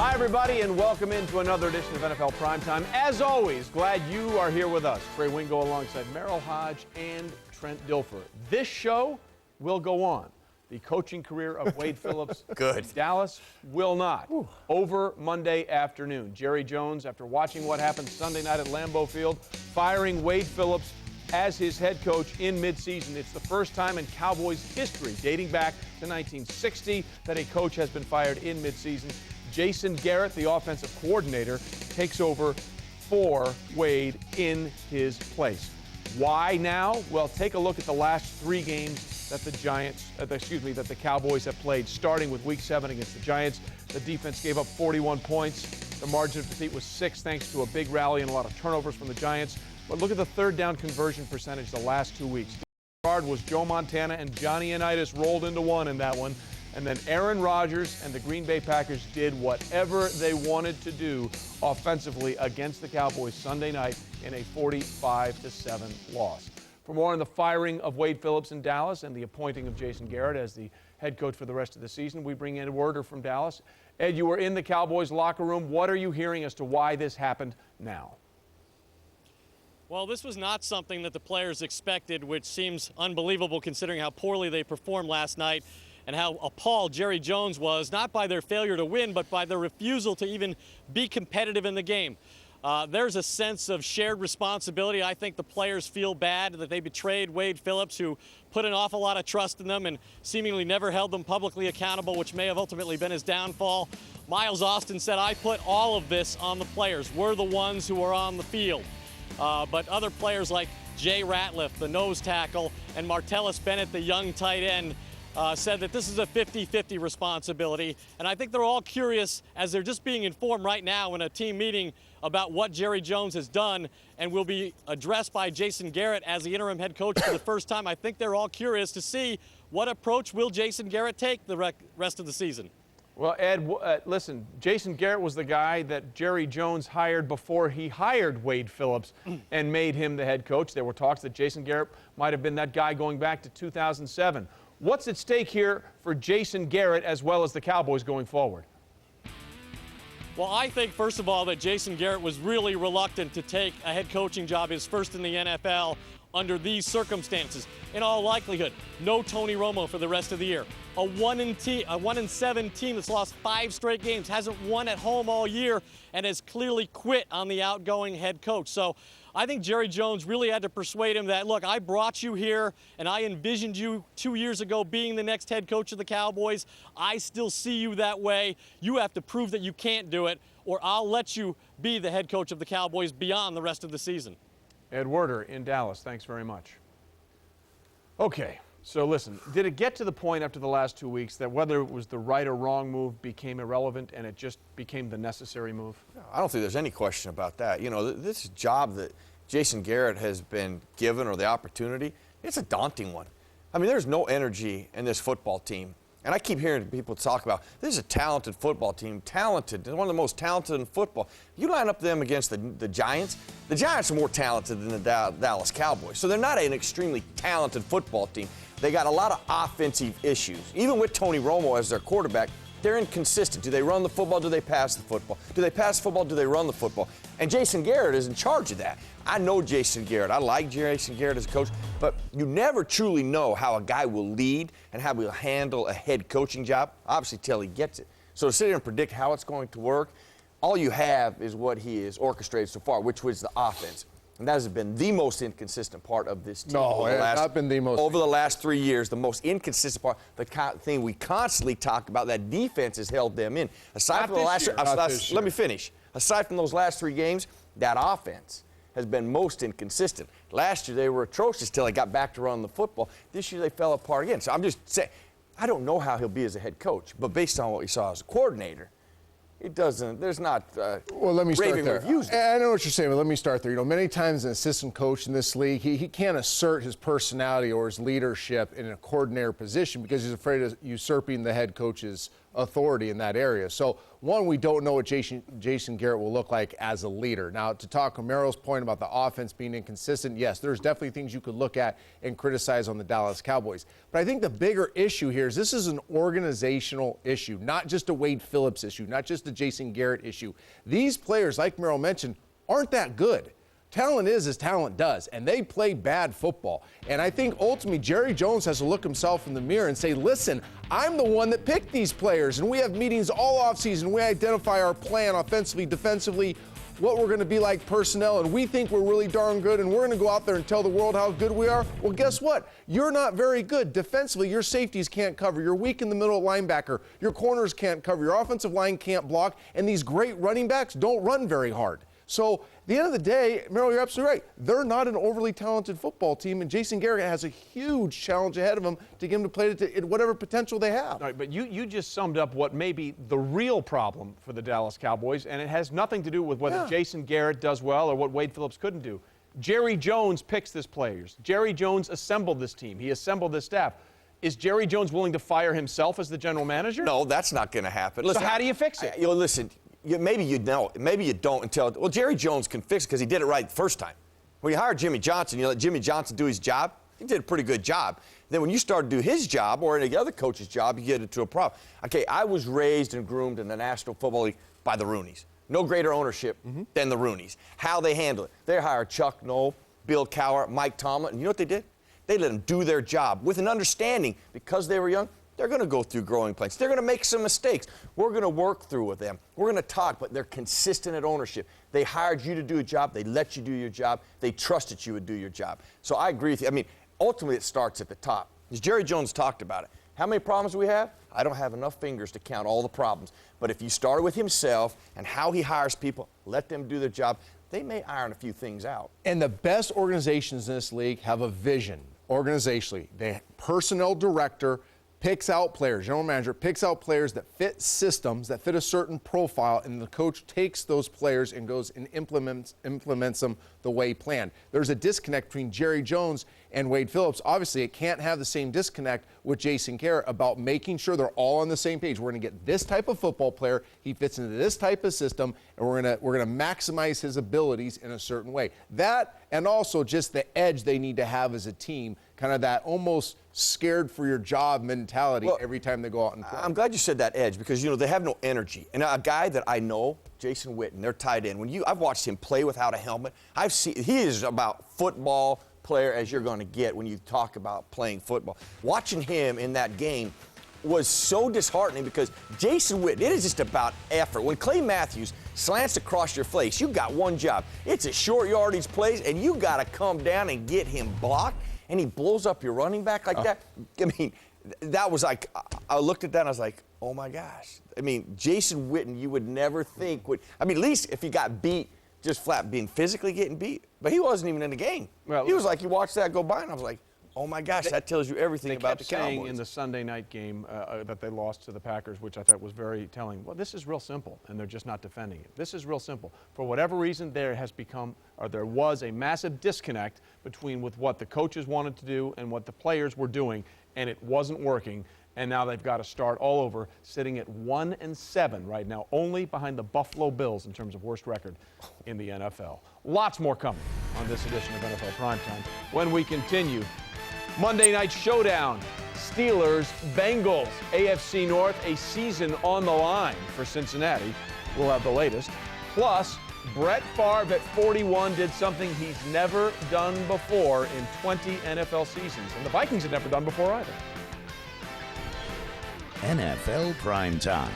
Hi, everybody, and welcome into another edition of NFL Primetime. As always, glad you are here with us. Trey Wingo alongside Merrill Hodge and Trent Dilfer. This show will go on. The coaching career of Wade Phillips in Dallas will not. Over Monday afternoon, Jerry Jones, after watching what happened Sunday night at Lambeau Field, firing Wade Phillips as his head coach in midseason. It's the first time in Cowboys history, dating back to 1960, that a coach has been fired in midseason. Jason Garrett, the offensive coordinator, takes over for Wade in his place. Why now? Well, take a look at the last three games that the Cowboys have played, starting with Week 7 against the Giants. The defense gave up 41 points. The margin of defeat was 6 thanks to a big rally and a lot of turnovers from the Giants. But look at the third down conversion percentage the last 2 weeks. The guard was Joe Montana, and Johnny Unitas rolled into one in that one. And then Aaron Rodgers and the Green Bay Packers did whatever they wanted to do offensively against the Cowboys Sunday night in a 45-7 loss. For more on the firing of Wade Phillips in Dallas and the appointing of Jason Garrett as the head coach for the rest of the season, we bring in Ed Werder from Dallas. Ed, you were in the Cowboys locker room. What are you hearing as to why this happened now? Well, this was not something that the players expected, which seems unbelievable considering how poorly they performed last night and how appalled Jerry Jones was, not by their failure to win, but by their refusal to even be competitive in the game. There's a sense of shared responsibility. I think the players feel bad that they betrayed Wade Phillips, who put an awful lot of trust in them and seemingly never held them publicly accountable, which may have ultimately been his downfall. Miles Austin said, "I put all of this on the players. We're the ones who are on the field." But other players like Jay Ratliff, the nose tackle, and Martellus Bennett, the young tight end, said that this is a 50-50 responsibility. And I think they're all curious, as they're just being informed right now in a team meeting, about what Jerry Jones has done and will be addressed by Jason Garrett as the interim head coach for the first time. I think they're all curious to see what approach will Jason Garrett take the rest of the season. Well, Ed, listen, Jason Garrett was the guy that Jerry Jones hired before he hired Wade Phillips and made him the head coach. There were talks that Jason Garrett might have been that guy going back to 2007. What's at stake here for Jason Garrett as well as the Cowboys going forward? Well, I think, first of all, that Jason Garrett was really reluctant to take a head coaching job, his first in the NFL, under these circumstances. In all likelihood, no Tony Romo for the rest of the year. A 1-7 team that's lost 5 straight games, hasn't won at home all year, and has clearly quit on the outgoing head coach. So I think Jerry Jones really had to persuade him that, look, I brought you here and I envisioned you 2 years ago being the next head coach of the Cowboys. I still see you that way. You have to prove that you can't do it, or I'll let you be the head coach of the Cowboys beyond the rest of the season. Ed Werder in Dallas, thanks very much. Okay, so listen, did it get to the point after the last 2 weeks that whether it was the right or wrong move became irrelevant and it just became the necessary move? I don't think there's any question about that. You know, this job that Jason Garrett has been given, or the opportunity, it's a daunting one. I mean, there's no energy in this football team. And I keep hearing people talk about, this is a talented football team, talented, one of the most talented in football. You line up them against the Giants are more talented than the Dallas Cowboys. So they're not an extremely talented football team. They got a lot of offensive issues. Even with Tony Romo as their quarterback, they're inconsistent. Do they run the football? Do they pass the football? Do they pass the football? Do they run the football? And Jason Garrett is in charge of that. I know Jason Garrett. I like Jason Garrett as a coach, but you never truly know how a guy will lead and how he'll handle a head coaching job, obviously, till he gets it. So to sit here and predict how it's going to work, all you have is what he has orchestrated so far, which was the offense. And that has been the most inconsistent part of this team. No, it has not been the most. Over the last 3 years, the most inconsistent part, the thing we constantly talk about, that defense has held them in. Aside from the last, let me finish. Aside from those last 3 games, that offense has been most inconsistent. Last year, they were atrocious till they got back to running the football. This year, they fell apart again. So I'm just saying, I don't know how he'll be as a head coach, but based on what we saw as a coordinator, it doesn't, there's not well, let me start raving there. reviews. I know what you're saying, but let me start there. You know, many times an assistant coach in this league, he can't assert his personality or his leadership in a coordinator position because he's afraid of usurping the head coach's authority in that area. So, one, we don't know what Jason Garrett will look like as a leader. Now, to talk on Merrill's point about the offense being inconsistent, yes, there's definitely things you could look at and criticize on the Dallas Cowboys. But I think the bigger issue here is this is an organizational issue, not just a Wade Phillips issue, not just a Jason Garrett issue. These players, like Merrill mentioned, aren't that good. Talent is as talent does, and they play bad football. And I think ultimately Jerry Jones has to look himself in the mirror and say, listen, I'm the one that picked these players, and we have meetings all offseason. We identify our plan offensively, defensively, what we're going to be like personnel, and we think we're really darn good, and we're going to go out there and tell the world how good we are. Well, guess what? You're not very good. Defensively, your safeties can't cover. You're weak in the middle linebacker. Your corners can't cover. Your offensive line can't block, and these great running backs don't run very hard. So at the end of the day, Merrill, you're absolutely right. They're not an overly talented football team, and Jason Garrett has a huge challenge ahead of him to get him to play to whatever potential they have. All right, but you just summed up what may be the real problem for the Dallas Cowboys, and it has nothing to do with whether Jason Garrett does well or what Wade Phillips couldn't do. Jerry Jones picks these players. Jerry Jones assembled this team. He assembled this staff. Is Jerry Jones willing to fire himself as the general manager? No, that's not going to happen. Listen, so how do you fix it? Listen. Maybe you know, maybe you don't until, well, Jerry Jones can fix it because he did it right the first time. When you hired Jimmy Johnson, you let Jimmy Johnson do his job, he did a pretty good job. Then when you start to do his job or any other coach's job, you get into a problem. Okay, I was raised and groomed in the National Football League by the Rooneys. No greater ownership than the Rooneys. How they handle it. They hired Chuck Noll, Bill Cowher, Mike Tomlin, and you know what they did? They let them do their job with an understanding because they were young. They're going to go through growing pains. They're going to make some mistakes. We're going to work through with them. We're going to talk, but they're consistent at ownership. They hired you to do a job. They let you do your job. They trusted you would do your job. So I agree with you. I mean, ultimately it starts at the top. As Jerry Jones talked about it. How many problems do we have? I don't have enough fingers to count all the problems. But if you start with himself and how he hires people, let them do their job, they may iron a few things out. And the best organizations in this league have a vision organizationally. The personnel director picks out players, general manager picks out players that fit systems, that fit a certain profile, and the coach takes those players and goes and implements them the way planned. There's a disconnect between Jerry Jones and Wade Phillips. Obviously, it can't have the same disconnect with Jason Garrett about making sure they're all on the same page. We're going to get this type of football player. He fits into this type of system, and we're going to maximize his abilities in a certain way. That, and also just the edge they need to have as a team, kind of that almost scared for your job mentality every time they go out and play. I'm glad you said that edge because, they have no energy. And a guy that I know, Jason Witten, they're tied in. I've watched him play without a helmet. He is about football player as you're going to get when you talk about playing football. Watching him in that game was so disheartening because Jason Witten, it is just about effort. When Clay Matthews slants across your face, you got one job. It's a short yardage plays, and you got to come down and get him blocked. And he blows up your running back like that. I mean, that was like, I looked at that and I was like, oh my gosh. I mean, Jason Witten, you would never think would, at least if he got beat, just flat being physically getting beat. But he wasn't even in the game. Well, he was like, you watched that go by and I was like, oh my gosh, that tells you everything about the Cowboys. They kept saying in the Sunday night game that they lost to the Packers, which I thought was very telling. Well, this is real simple, and they're just not defending it. This is real simple. For whatever reason, there was a massive disconnect between with what the coaches wanted to do and what the players were doing, and it wasn't working. And now they've got to start all over, sitting at 1-7 right now, only behind the Buffalo Bills in terms of worst record in the NFL. Lots more coming on this edition of NFL Primetime when we continue. Monday Night Showdown, Steelers-Bengals, AFC North, a season on the line for Cincinnati. We'll have the latest. Plus, Brett Favre at 41 did something he's never done before in 20 NFL seasons, and the Vikings had never done before either. NFL Primetime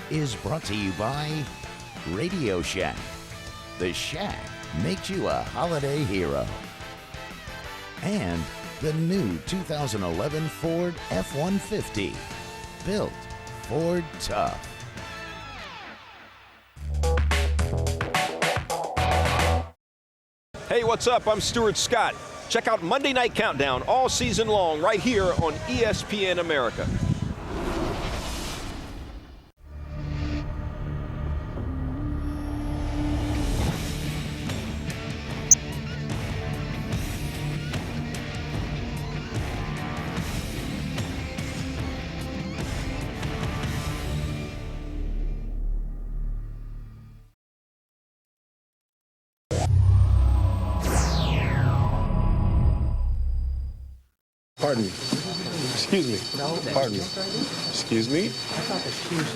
is brought to you by Radio Shack. The Shack makes you a holiday hero. And the new 2011 Ford F-150, built Ford tough. Hey, what's up? I'm Stuart Scott. Check out Monday Night Countdown all season long right here on ESPN America. Pardon me. Excuse me. Pardon me. Excuse me.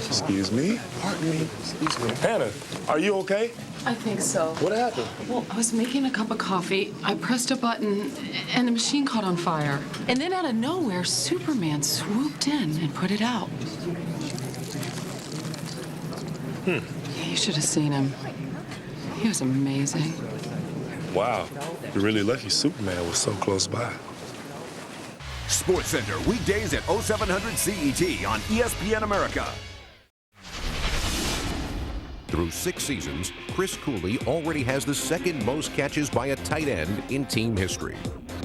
Excuse me. Pardon me. Excuse me. Hannah, are you okay? I think so. What happened? Well, I was making a cup of coffee. I pressed a button, and the machine caught on fire. And then out of nowhere, Superman swooped in and put it out. Yeah, you should have seen him. He was amazing. Wow. You're really lucky Superman was so close by. SportsCenter, weekdays at 0700 CET on ESPN America. Through 6 seasons, Chris Cooley already has the second most catches by a tight end in team history.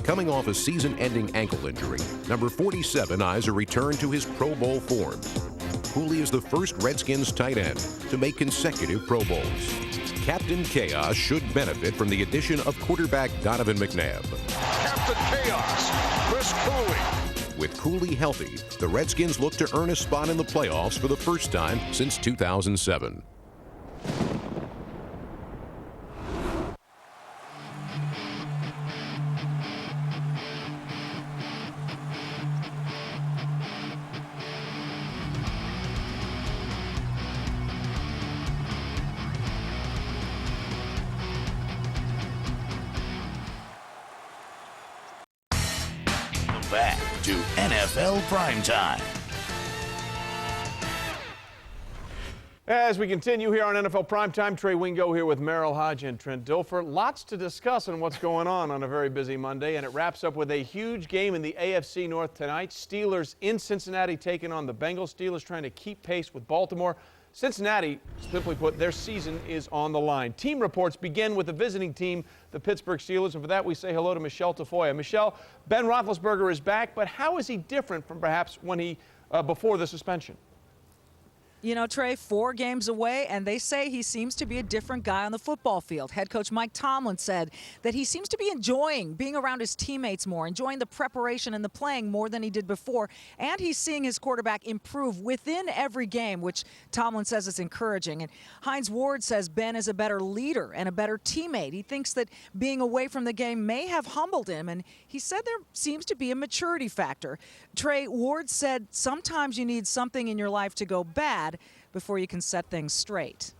Coming off a season-ending ankle injury, number 47 eyes a return to his Pro Bowl form. Cooley is the first Redskins tight end to make consecutive Pro Bowls. Captain Chaos should benefit from the addition of quarterback Donovan McNabb. Captain Chaos, Chris Cooley. With Cooley healthy, the Redskins look to earn a spot in the playoffs for the first time since 2007. Back to NFL Primetime. As we continue here on NFL Primetime, Trey Wingo here with Merrill Hodge and Trent Dilfer. Lots to discuss on what's going on a very busy Monday, and it wraps up with a huge game in the AFC North tonight. Steelers in Cincinnati taking on the Bengals. Steelers trying to keep pace with Baltimore. Cincinnati, simply put, their season is on the line. Team reports begin with the visiting team, the Pittsburgh Steelers, and for that we say hello to Michelle Tafoya. Michelle, Ben Roethlisberger is back, but how is he different from perhaps when he before the suspension? You know, Trey, 4 games away, and they say he seems to be a different guy on the football field. Head coach Mike Tomlin said that he seems to be enjoying being around his teammates more, enjoying the preparation and the playing more than he did before, and he's seeing his quarterback improve within every game, which Tomlin says is encouraging. And Hines Ward says Ben is a better leader and a better teammate. He thinks that being away from the game may have humbled him, and he said there seems to be a maturity factor. Trey, Ward said sometimes you need something in your life to go bad before you can set things straight.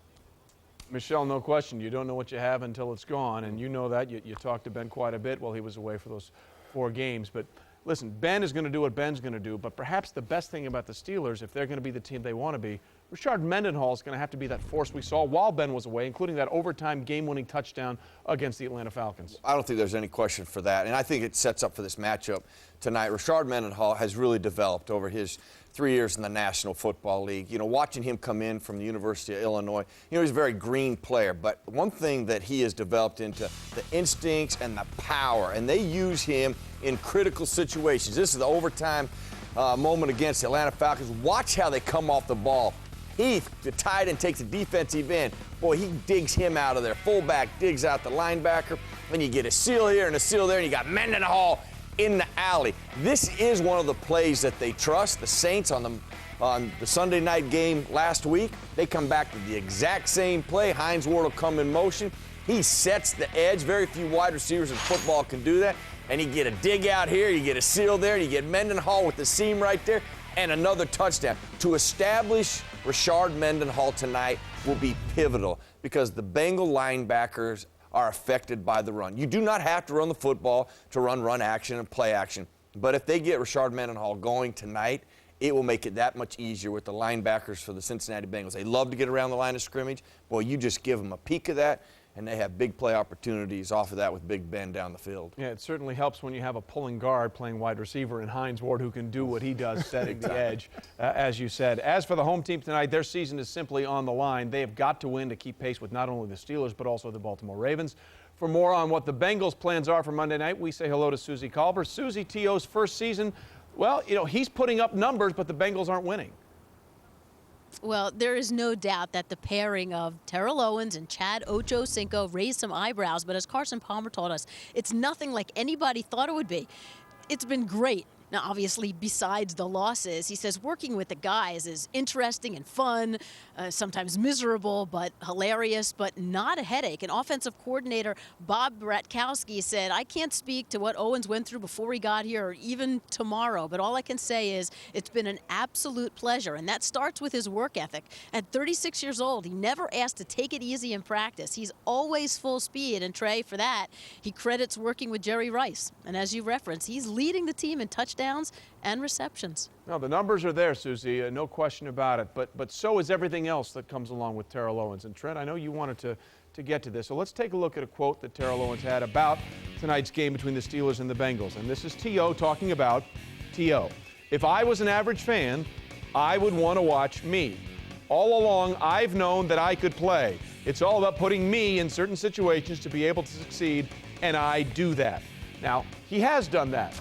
Michelle, no question. You don't know what you have until it's gone, and you know that. You talked to Ben quite a bit while he was away for those 4 games. But listen, Ben is going to do what Ben's going to do, but perhaps the best thing about the Steelers, if they're going to be the team they want to be, Rashard Mendenhall is going to have to be that force we saw while Ben was away, including that overtime game-winning touchdown against the Atlanta Falcons. I don't think there's any question for that, and I think it sets up for this matchup tonight. Rashard Mendenhall has really developed over his 3 years in the National Football League. You know, watching him come in from the University of Illinois, you know, he's a very green player, but one thing that he has developed into the instincts and the power, and they use him in critical situations. This is the overtime moment against the Atlanta Falcons. Watch how they come off the ball. Heath, the tight end, takes a defensive end. Boy, he digs him out of there. Fullback digs out the linebacker. Then you get a seal here and a seal there, and you got Mendenhall in the alley. This is one of the plays that they trust. The Saints on the Sunday night game last week, they come back to the exact same play. Hines Ward will come in motion. He sets the edge. Very few wide receivers in football can do that. And you get a dig out here, you get a seal there, and you get Mendenhall with the seam right there, and another touchdown. To establish Rashard Mendenhall tonight will be pivotal because the Bengal linebackers are affected by the run. You do not have to run the football to run action and play action. But if they get Rashard Mendenhall going tonight, it will make it that much easier with the linebackers for the Cincinnati Bengals. They love to get around the line of scrimmage. Boy, you just give them a peek of that, and they have big play opportunities off of that with Big Ben down the field. Yeah, it certainly helps when you have a pulling guard playing wide receiver in Hines Ward who can do what he does, setting the edge, as you said. As for the home team tonight, their season is simply on the line. They have got to win to keep pace with not only the Steelers but also the Baltimore Ravens. For more on what the Bengals' plans are for Monday night, we say hello to Susie Colbert. Susie, T.O.'s first season, well, you know, he's putting up numbers, but the Bengals aren't winning. Well, there is no doubt that the pairing of Terrell Owens and Chad Ochocinco raised some eyebrows, but as Carson Palmer told us, it's nothing like anybody thought it would be. It's been great. Now, obviously, besides the losses, he says working with the guys is interesting and fun, sometimes miserable, but hilarious, but not a headache. And offensive coordinator Bob Bratkowski said, I can't speak to what Owens went through before he got here or even tomorrow, but all I can say is it's been an absolute pleasure. And that starts with his work ethic. At 36 years old, he never asked to take it easy in practice. He's always full speed. And Trey, for that, he credits working with Jerry Rice. And as you referenced, he's leading the team in touchdowns and receptions. No, the numbers are there, Susie, no question about it. But so is everything else that comes along with Terrell Owens. And Trent, I know you wanted to get to this. So let's take a look at a quote that Terrell Owens had about tonight's game between the Steelers and the Bengals. And this is T.O. talking about T.O. If I was an average fan, I would want to watch me. All along, I've known that I could play. It's all about putting me in certain situations to be able to succeed, and I do that. Now, he has done that.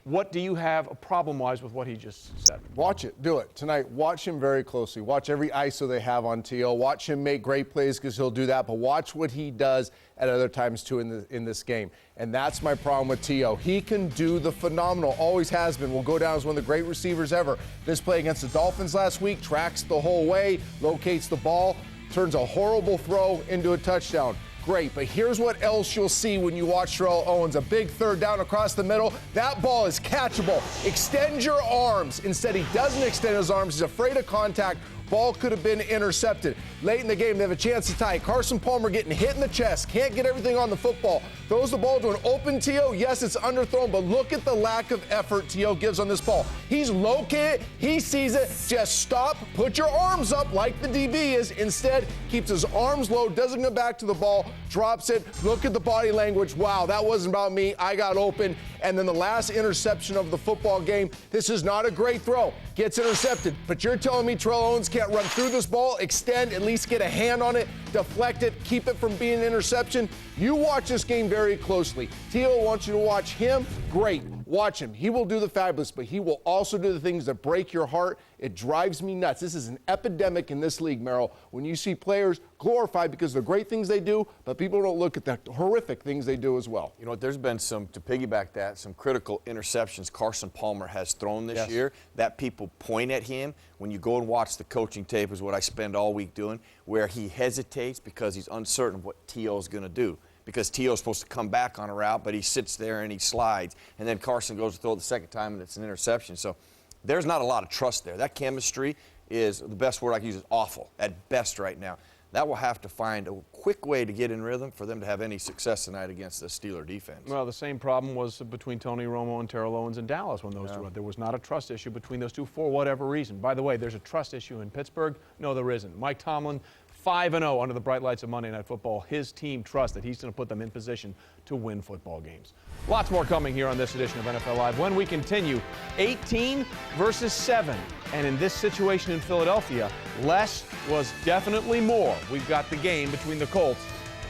What do you have problem-wise with what he just said? Watch it. Do it. Tonight, watch him very closely. Watch every ISO they have on T.O. Watch him make great plays because he'll do that, but watch what he does at other times, too, in this game. And that's my problem with T.O. He can do the phenomenal, always has been, will go down as one of the great receivers ever. This play against the Dolphins last week, tracks the whole way, locates the ball, turns a horrible throw into a touchdown. Great, but here's what else you'll see when you watch Terrell Owens. A big third down across the middle. That ball is catchable. Extend your arms. Instead, he doesn't extend his arms. He's afraid of contact. Ball could have been intercepted. Late in the game, they have a chance to tie. Carson Palmer getting hit in the chest. Can't get everything on the football. Throws the ball to an open T.O. Yes, it's underthrown, but look at the lack of effort T.O. gives on this ball. He's located. He sees it. Just stop. Put your arms up like the DB is. Instead, keeps his arms low, doesn't go back to the ball, drops it. Look at the body language. Wow, that wasn't about me. I got open. And then the last interception of the football game. This is not a great throw. Gets intercepted. But you're telling me Terrell Owens can't run through this ball, extend, at least get a hand on it, deflect it, keep it from being an interception? You watch this game very closely. T.O. wants you to watch him. Great. Watch him. He will do the fabulous, but he will also do the things that break your heart. It drives me nuts. This is an epidemic in this league, Merrill, when you see players glorified because of the great things they do, but people don't look at the horrific things they do as well. You know, there's been some, to piggyback that, some critical interceptions Carson Palmer has thrown this year that people point at him. When you go and watch the coaching tape, is what I spend all week doing, where he hesitates because he's uncertain of what T.O. is going to do. Because T.O. is supposed to come back on a route, but he sits there and he slides. And then Carson goes to throw it the second time, and it's an interception. So there's not a lot of trust there. That chemistry is, the best word I can use is awful at best right now. That will have to find a quick way to get in rhythm for them to have any success tonight against the Steeler defense. Well, the same problem was between Tony Romo and Terrell Owens in Dallas when those two went. There was not a trust issue between those two for whatever reason. By the way, there's a trust issue in Pittsburgh. No, there isn't. Mike Tomlin, 5-0 under the bright lights of Monday Night Football. His team trusts that he's going to put them in position to win football games. Lots more coming here on this edition of NFL Live when we continue 18 versus 7. And in this situation in Philadelphia, less was definitely more. We've got the game between the Colts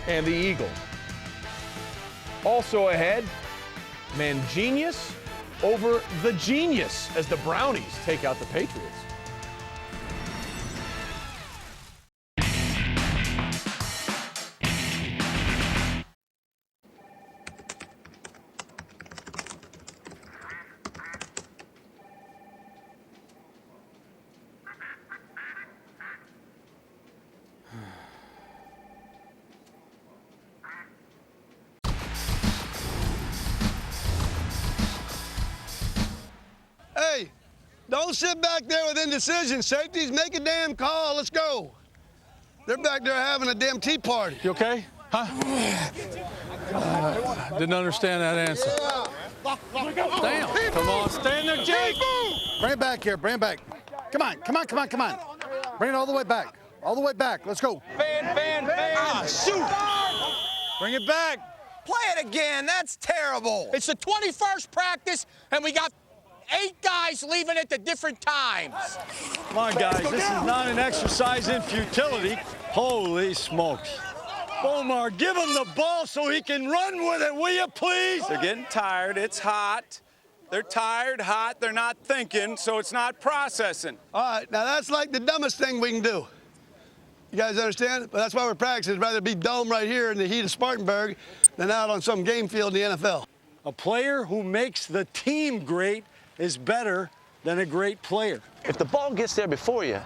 and the Eagles. Also ahead, Mangenius over the genius as the Brownies take out the Patriots. Hey, don't sit back there with indecision. Safeties, make a damn call. Let's go. They're back there having a damn tea party. You okay? Huh? Didn't understand that answer. Damn. Come on, stand there, Jake. Bring it back here. Bring it back. Come on, come on, come on, come on. Bring it all the way back. All the way back. Let's go. Fan. Ah, shoot. Bring it back. Play it again. That's terrible. It's the 21st practice, and we got 8 guys leaving at the different times. Come on, guys. This is not an exercise in futility. Holy smokes. Omar, give him the ball so he can run with it, will you, please? They're getting tired. It's hot. They're tired, hot. They're not thinking, so it's not processing. All right, now that's like the dumbest thing we can do. You guys understand? But that's why we're practicing. I'd rather be dome right here in the heat of Spartanburg than out on some game field in the NFL. A player who makes the team great is better than a great player. If the ball gets there before you,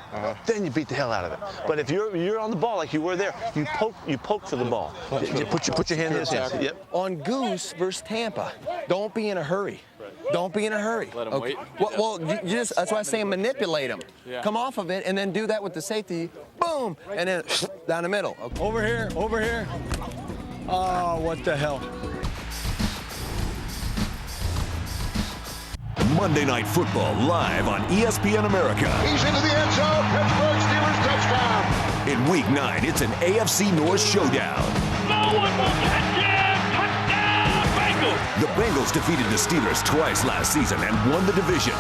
then you beat the hell out of it. But if you're on the ball like you were there, you poke for the ball. Put your hand in his hands. Yep. On Goose versus Tampa, don't be in a hurry. Don't be in a hurry. Let him wait. Well, that's why I'm saying manipulate him. Yeah. Come off of it and then do that with the safety. Boom, and then down the middle. Okay. Over here, over here. Oh, what the hell. Monday Night Football live on ESPN America. He's into the end zone. Pittsburgh Steelers touchdown. In Week 9, it's an AFC North showdown. No one will catch him. Touchdown, Bengals. The Bengals defeated the Steelers twice last season and won the division.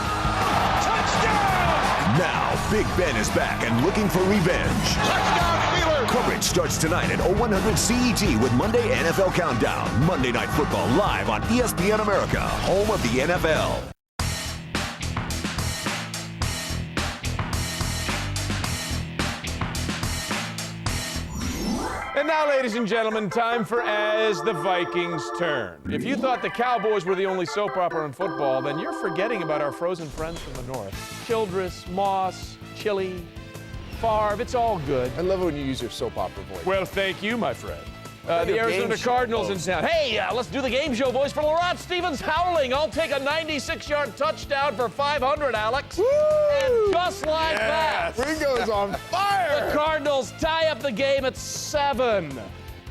Touchdown. Now, Big Ben is back and looking for revenge. Touchdown, Steelers. Coverage starts tonight at 0100 CET with Monday NFL Countdown. Monday Night Football live on ESPN America, home of the NFL. And now, ladies and gentlemen, time for As the Vikings Turn. If you thought the Cowboys were the only soap opera in football, then you're forgetting about our frozen friends from the north. Childress, Moss, Chili, Favre, it's all good. I love it when you use your soap opera voice. Well, thank you, my friend. The Arizona Cardinals in town. Hey, let's do the game show, boys. For Laurent Stevens howling, I'll take a 96-yard touchdown for 500, Alex. Woo! And just like that, Ringo's on fire. the Cardinals tie up the game at 7.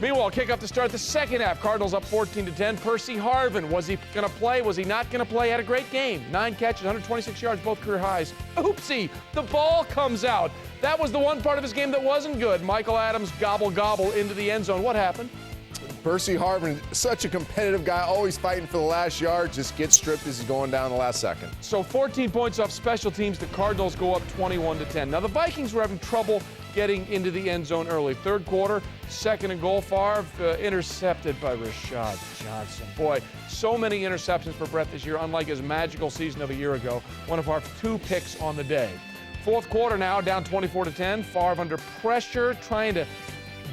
Meanwhile, kickoff to start the second half. Cardinals up 14-10. Percy Harvin, was he going to play? Was he not going to play? Had a great game. 9 catches, 126 yards, both career highs. Oopsie, the ball comes out. That was the one part of his game that wasn't good. Michael Adams gobble into the end zone. What happened? Percy Harvin, such a competitive guy, always fighting for the last yard, just gets stripped as he's going down the last second. So 14 points off special teams. The Cardinals go up 21-10. Now, the Vikings were having trouble getting into the end zone early. Third quarter, 2nd and goal. Favre intercepted by Rashad Johnson. Boy, so many interceptions for Brett this year, unlike his magical season of a year ago. One of our 2 picks on the day. Fourth quarter now, down 24-10. Favre under pressure, trying to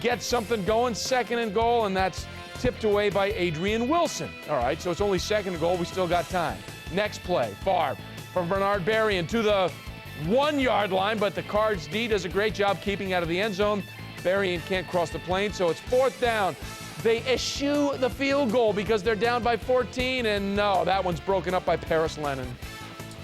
get something going. 2nd and goal, and that's tipped away by Adrian Wilson. All right, so it's only 2nd and goal. We still got time. Next play, Favre from Bernard Berrien to the 1-yard line, but the Cards D does a great job keeping out of the end zone. Berrien can't cross the plane, so it's 4th down. They eschew the field goal because they're down by 14, and no, that one's broken up by Paris Lennon.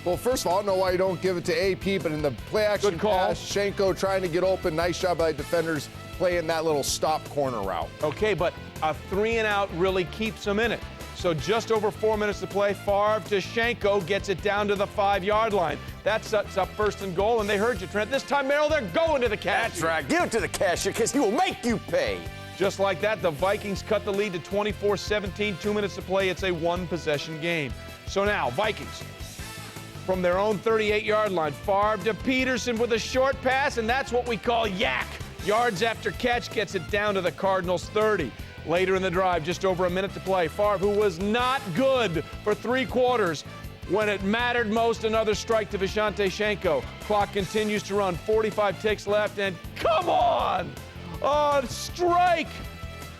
Well, first of all, I don't know why you don't give it to AP, but in the play action pass, Shenko trying to get open. Nice job by the defenders playing that little stop corner route. Okay, but a 3-and-out really keeps them in it. So just over 4 minutes to play, Favre to Shenko gets it down to the 5-yard line. That sets up 1st and goal, and they heard you, Trent. This time, Merrill, they're going to the cashier. That's right. Give it to the cashier because he will make you pay. Just like that, the Vikings cut the lead to 24-17. 2 minutes to play. It's a 1-possession game. So now, Vikings from their own 38-yard line. Favre to Peterson with a short pass, and that's what we call yak. Yards after catch gets it down to the Cardinals' 30. Later in the drive, just over a minute to play, Favre, who was not good for 3 quarters, when it mattered most, another strike to Visanthe Shenko. Clock continues to run, 45 ticks left, and come on! A strike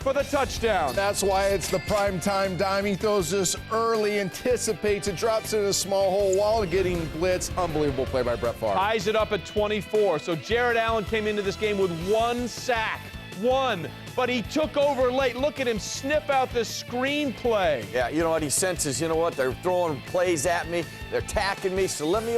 for the touchdown. That's why it's the primetime dime. He throws this early, anticipates it, drops it in a small hole while getting blitzed. Unbelievable play by Brett Favre. Ties it up at 24. So Jared Allen came into this game with 1 sack. 1. But he took over late. Look at him sniff out the screenplay. Yeah, you know what? He senses, you know what? They're throwing plays at me. They're attacking me. So let me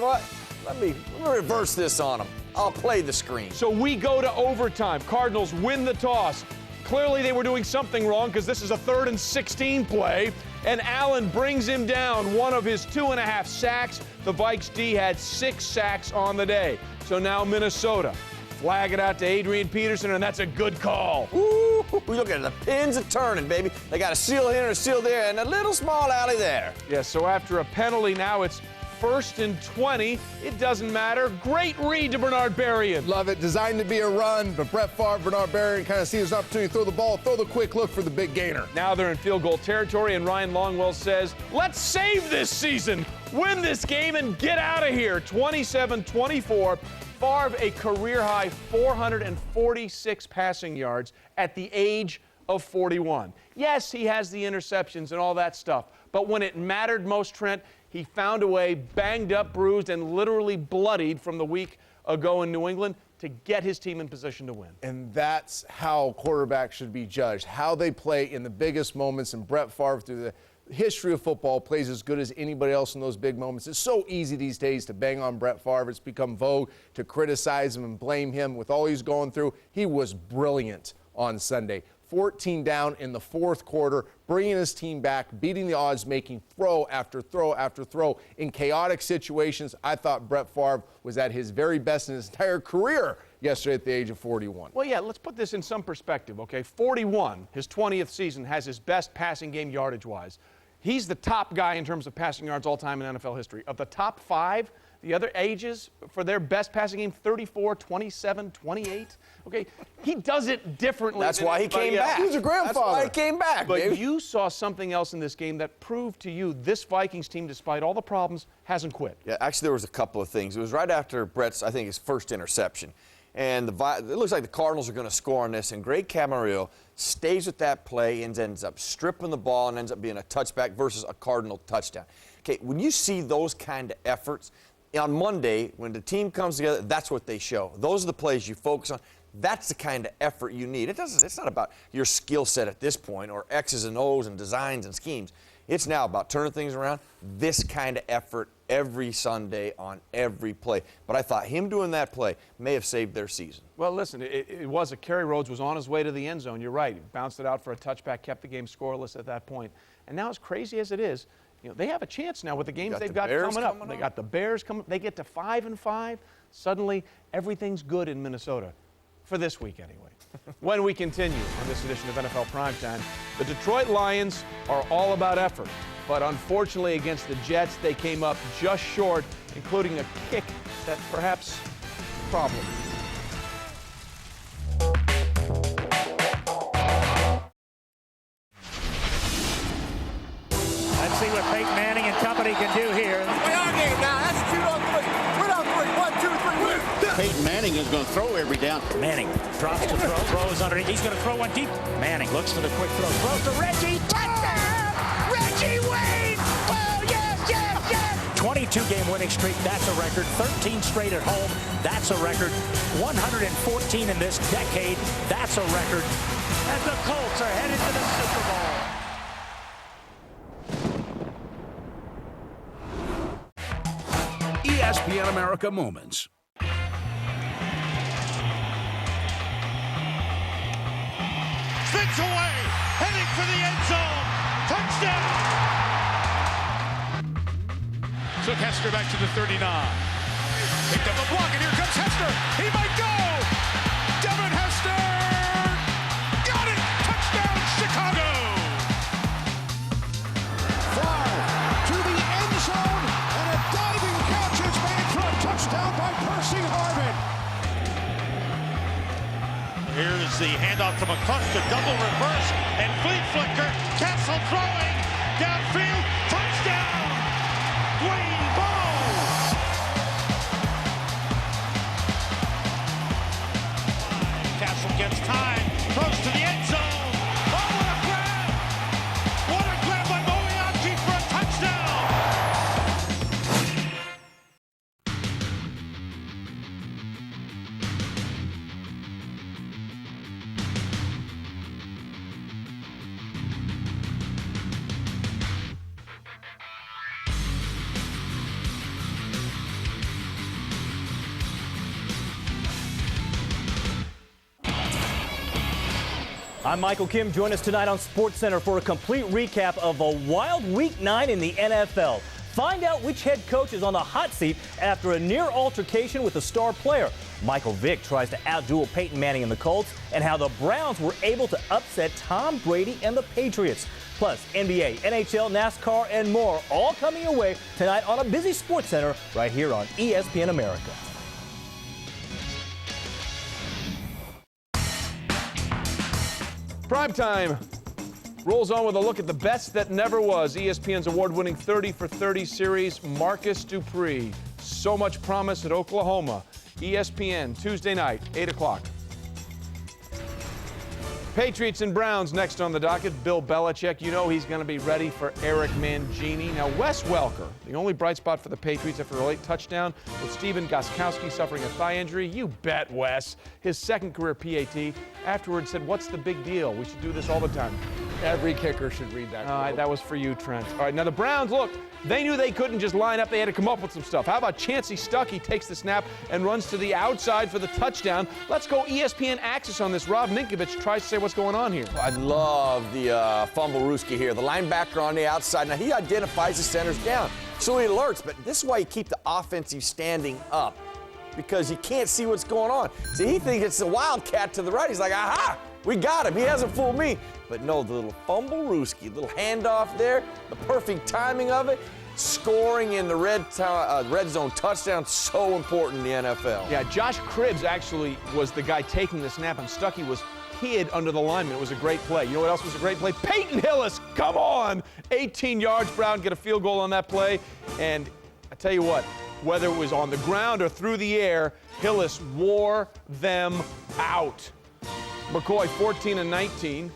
reverse this on them. I'll play the screen. So we go to overtime. Cardinals win the toss. Clearly they were doing something wrong because this is a 3rd and 16 play. And Allen brings him down, one of his 2.5 sacks. The Vikes D had 6 sacks on the day. So now Minnesota. Flag it out to Adrian Peterson, and that's a good call. Ooh, look at it. The pins are turning, baby. They got a seal here and a seal there, and a little small alley there. Yeah, so after a penalty, now it's 1st and 20. It doesn't matter. Great read to Bernard Berrien. Love it. Designed to be a run, but Brett Favre, Bernard Berrien kind of sees an opportunity to throw the ball, throw the quick look for the big gainer. Now they're in field goal territory, and Ryan Longwell says, let's save this season, win this game, and get out of here. 27-24. Favre, a career-high 446 passing yards at the age of 41. Yes, he has the interceptions and all that stuff, but when it mattered most, Trent, he found a way, banged up, bruised, and literally bloodied from the week ago in New England to get his team in position to win. And that's how quarterbacks should be judged, how they play in the biggest moments. And Brett Favre, through the history of football, plays as good as anybody else in those big moments. It's so easy these days to bang on Brett Favre. It's become vogue to criticize him and blame him with all he's going through. He was brilliant on Sunday. 14 down in the fourth quarter, bringing his team back, beating the odds, making throw after throw after throw. In chaotic situations, I thought Brett Favre was at his very best in his entire career yesterday at the age of 41. Well, yeah, let's put this in some perspective, okay? 41, his 20th season, has his best passing game yardage-wise. He's the top guy in terms of passing yards all time in NFL history. Of the top 5, the other ages for their best passing game, 34, 27, 28. Okay, he does it differently. That's why he came back. He was a grandfather. That's why he came back, But baby. you saw something else in this game that proved to you this Vikings team, despite all the problems, hasn't quit. Yeah, actually, there was a couple of things. It was right after Brett's, I think, his first interception. And it looks like the Cardinals are going to score on this. And Greg Camarillo stays with that play and ends up stripping the ball and ends up being a touchback versus a Cardinal touchdown. Okay, when you see those kind of efforts, on Monday, when the team comes together, that's what they show. Those are the plays you focus on. That's the kind of effort you need. It's not about your skill set at this point or X's and O's and designs and schemes. It's now about turning things around. This kind of effort every Sunday on every play. But I thought him doing that play may have saved their season. Well, listen, it was Kerry Rhodes was on his way to the end zone. You're right. He bounced it out for a touchback, kept the game scoreless at that point. And now, as crazy as it is, you know, they have a chance now with the games they've got coming up. They got the Bears coming. They get to 5-5. Suddenly, everything's good in Minnesota. For this week, anyway. When we continue on this edition of NFL Primetime, the Detroit Lions are all about effort. But unfortunately, against the Jets, they came up just short, including a kick that perhaps a problem. Let's see what Peyton Manning and company can do here. Play our game now. That's 2 on 3. 1 on 3. 1, 2, 3. Win. Peyton Manning is going to throw every down. Manning drops to throw, throws underneath. He's going to throw one deep. Manning looks for the quick throw, throws to Reggie. Touchdown! Reggie Wayne! Oh, yes, yes, yes! 22-game winning streak, that's a record. 13 straight at home, that's a record. 114 in this decade, that's a record. And the Colts are headed to the Super Bowl. ESPN America Moments. Spins away, heading for the end zone. Touchdown! Took Hester back to the 39. Picked up a block, and here comes Hester. He might go! Devin Hester! Got it! Touchdown, Chicago! Fly to the end zone, and a diving catch is made for a touchdown by Percy Harvin. Here's the handoff to McCluster, double reverse, and flea flicker, Castle throwing, downfield, touchdown! Dwayne Bowe! Castle gets time, throws to the end zone. Oh, what a grab! What a grab by Moreeeee for a touchdown! I'm Michael Kim. Join us tonight on SportsCenter for a complete recap of a wild Week 9 in the NFL. Find out which head coach is on the hot seat after a near altercation with a star player. Michael Vick tries to outduel Peyton Manning and the Colts, and how the Browns were able to upset Tom Brady and the Patriots. Plus, NBA, NHL, NASCAR, and more, all coming your way tonight on a busy SportsCenter right here on ESPN America. Primetime rolls on with a look at the best that never was. ESPN's award-winning 30 for 30 series, Marcus Dupree. So much promise at Oklahoma. ESPN, Tuesday night, 8 o'clock. Patriots and Browns next on the docket. Bill Belichick, you know he's going to be ready for Eric Mangini. Now, Wes Welker, the only bright spot for the Patriots after a late touchdown with Steven Gostkowski suffering a thigh injury. You bet, Wes. His second career PAT. Afterwards said, what's the big deal? We should do this all the time. Every kicker should read that. All right, that was for you, Trent. All right, now the Browns, look, they knew they couldn't just line up. They had to come up with some stuff. How about Chancey Stuckey takes the snap and runs to the outside for the touchdown. Let's go ESPN Access on this. Rob Ninkovich tries to say what's going on here. I love the fumble-rooski here. The linebacker on the outside. Now, he identifies the centers down, so he alerts. But this is why you keep the offensive standing up, because you can't see what's going on. See, he thinks it's the Wildcat to the right. He's like, aha, we got him. He hasn't fooled me. But no, the little fumble-rooski, little handoff there, the perfect timing of it, scoring in the red zone touchdown, so important in the NFL. Yeah, Josh Cribbs actually was the guy taking the snap, and Stuckey was hid under the lineman. It was a great play. You know what else was a great play? Peyton Hillis, come on! 18 yards, Brown get a field goal on that play. And I tell you what, whether it was on the ground or through the air, Hillis wore them out. McCoy 14 and 19.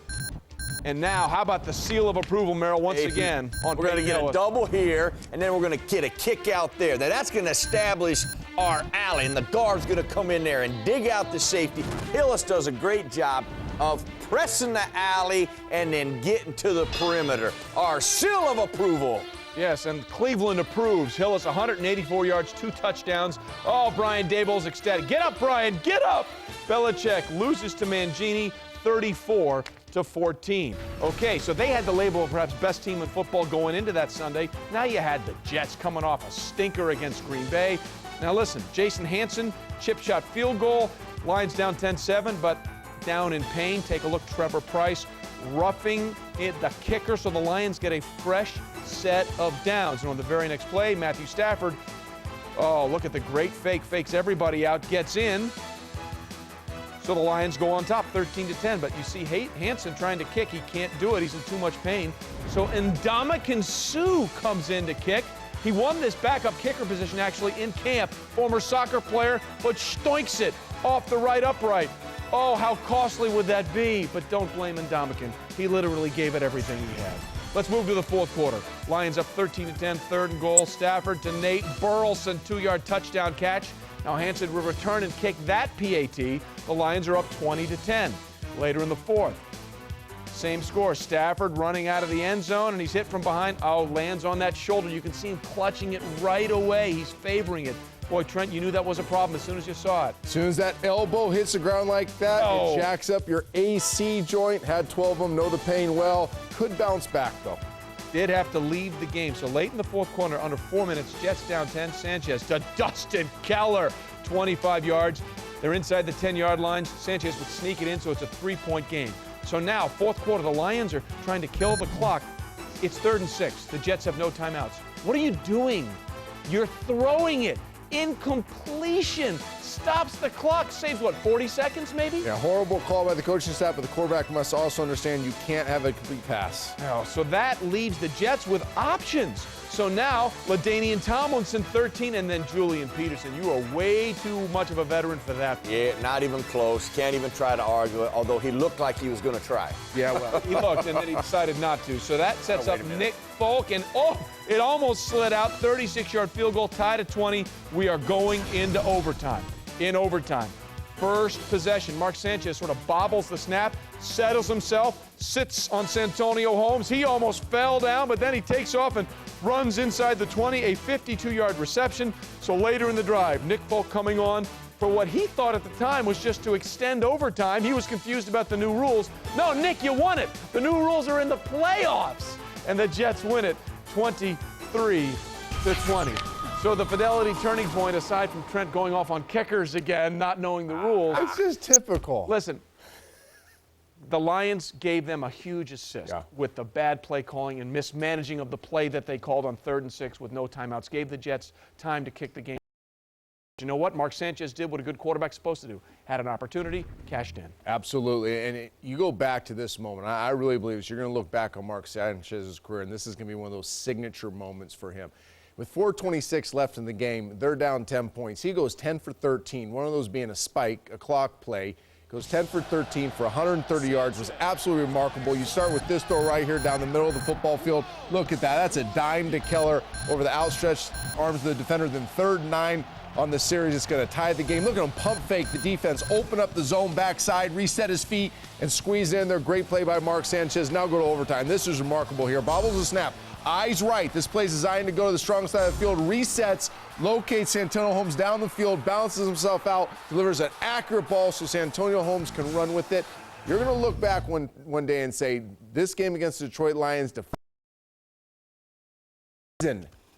And now, how about the seal of approval, Merrill, once again on We're going to get Hillis. a double here, and then we're going to get a kick out there. Now, that's going to establish our alley, and the guard's going to come in there and dig out the safety. Hillis does a great job of pressing the alley and then getting to the perimeter. Our seal of approval. Yes, and Cleveland approves. Hillis, 184 yards, 2 touchdowns. Oh, Brian Daboll's ecstatic. Get up, Brian, get up! Belichick loses to Mangini, 34-14. Okay, so they had the label of perhaps best team in football going into that Sunday. Now you had the Jets coming off a stinker against Green Bay. Now listen, Jason Hanson, chip shot field goal. Lions down 10-7, but down in pain. Take a look, Trevor Price roughing it, the kicker, so the Lions get a fresh set of downs. And on the very next play, Matthew Stafford, oh, look at the great fake, fakes everybody out, gets in. So the Lions go on top, 13-10. But you see Hanson trying to kick. He can't do it. He's in too much pain. So Ndamukong Suh comes in to kick. He won this backup kicker position actually in camp. Former soccer player, but stoinks it off the right upright. Oh, how costly would that be? But don't blame Ndamukong. He literally gave it everything he had. Let's move to the fourth quarter. Lions up 13-10, 3rd and goal. Stafford to Nate Burleson, 2-yard touchdown catch. Now Hanson will return and kick that PAT. The Lions are up 20-10. Later in the fourth, same score. Stafford running out of the end zone, and he's hit from behind. Oh, lands on that shoulder. You can see him clutching it right away. He's favoring it. Boy, Trent, you knew that was a problem as soon as you saw it. As soon as that elbow hits the ground like that, it jacks up your AC joint. Had 12 of them, know the pain well. Could bounce back, though. Did have to leave the game. So late in the fourth quarter, under 4 minutes, Jets down 10. Sanchez to Dustin Keller, 25 yards. They're inside the 10-yard line. Sanchez would sneak it in, so it's a 3-point game. So now, fourth quarter, the Lions are trying to kill the clock. It's 3rd and 6. The Jets have no timeouts. What are you doing? You're throwing it. Incompletion. Stops the clock. Saves, what, 40 seconds maybe? Yeah, horrible call by the coaching staff, but the quarterback must also understand you can't have a complete pass. Oh, so that leaves the Jets with options. So now, LaDainian Tomlinson, 13, and then Julian Peterson. You are way too much of a veteran for that. Yeah, not even close. Can't even try to argue it, although he looked like he was going to try. Yeah, well, he looked, and then he decided not to. So that sets up Nick Folk, and it almost slid out. 36-yard field goal, tied at 20. We are going into overtime. In overtime. First possession, Mark Sanchez sort of bobbles the snap, settles himself, sits on Santonio Holmes. He almost fell down, but then he takes off and runs inside the 20, a 52-yard reception. So later in the drive, Nick Folk coming on for what he thought at the time was just to extend overtime. He was confused about the new rules. No, Nick, you won it. The new rules are in the playoffs. And the Jets win it 23-20. So the Fidelity turning point, aside from Trent going off on kickers again, not knowing the rules. It's just typical. Listen, the Lions gave them a huge assist with the bad play calling and mismanaging of the play that they called on 3rd and 6 with no timeouts. Gave the Jets time to kick the game. You know what? Mark Sanchez did what a good quarterback's supposed to do. Had an opportunity, cashed in. Absolutely. And you go back to this moment. I really believe this. You're going to look back on Mark Sanchez's career, and this is going to be one of those signature moments for him. With 4:26 left in the game, they're down 10 points. He goes 10 for 13, one of those being a spike, a clock play. Goes 10 for 13 for 130 yards, was absolutely remarkable. You start with this throw right here down the middle of the football field. Look at that, that's a dime to Keller over the outstretched arms of the defender. Then 3rd and 9 on the series. It's going to tie the game. Look at him pump fake the defense, open up the zone backside, reset his feet, and squeeze in there. Great play by Mark Sanchez. Now go to overtime. This is remarkable here. Bobbles the snap. Eyes right. This play is designed to go to the strong side of the field. Resets, locates Santonio Holmes down the field, balances himself out, delivers an accurate ball so Santonio Holmes can run with it. You're going to look back one day and say, this game against the Detroit Lions,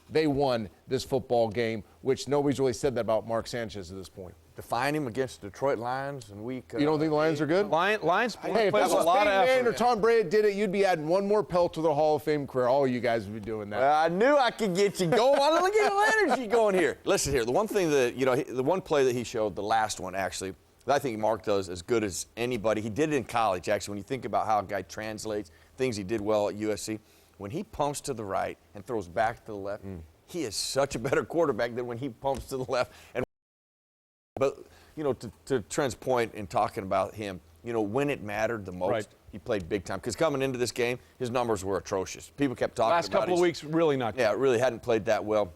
they won this football game, which nobody's really said that about Mark Sanchez at this point. Define him against the Detroit Lions in week. You don't think the Lions are good? Lions Hey, if played this a was lot of Peyton Manning effort. or Tom Brady did it, you'd be adding one more pelt to the Hall of Fame career. All you guys would be doing that. I knew I could get you going. Look at the energy going here. Listen here, the one thing that, the one play that he showed, the last one actually, that I think Mark does as good as anybody. He did it in college, actually, when you think about how a guy translates things he did well at USC. When he pumps to the right and throws back to the left, he is such a better quarterback than when he pumps to the left. But, to Trent's point in talking about him, when it mattered the most, he played big time. Because coming into this game, his numbers were atrocious. People kept talking about Last couple of weeks, really not good. Yeah, really hadn't played that well.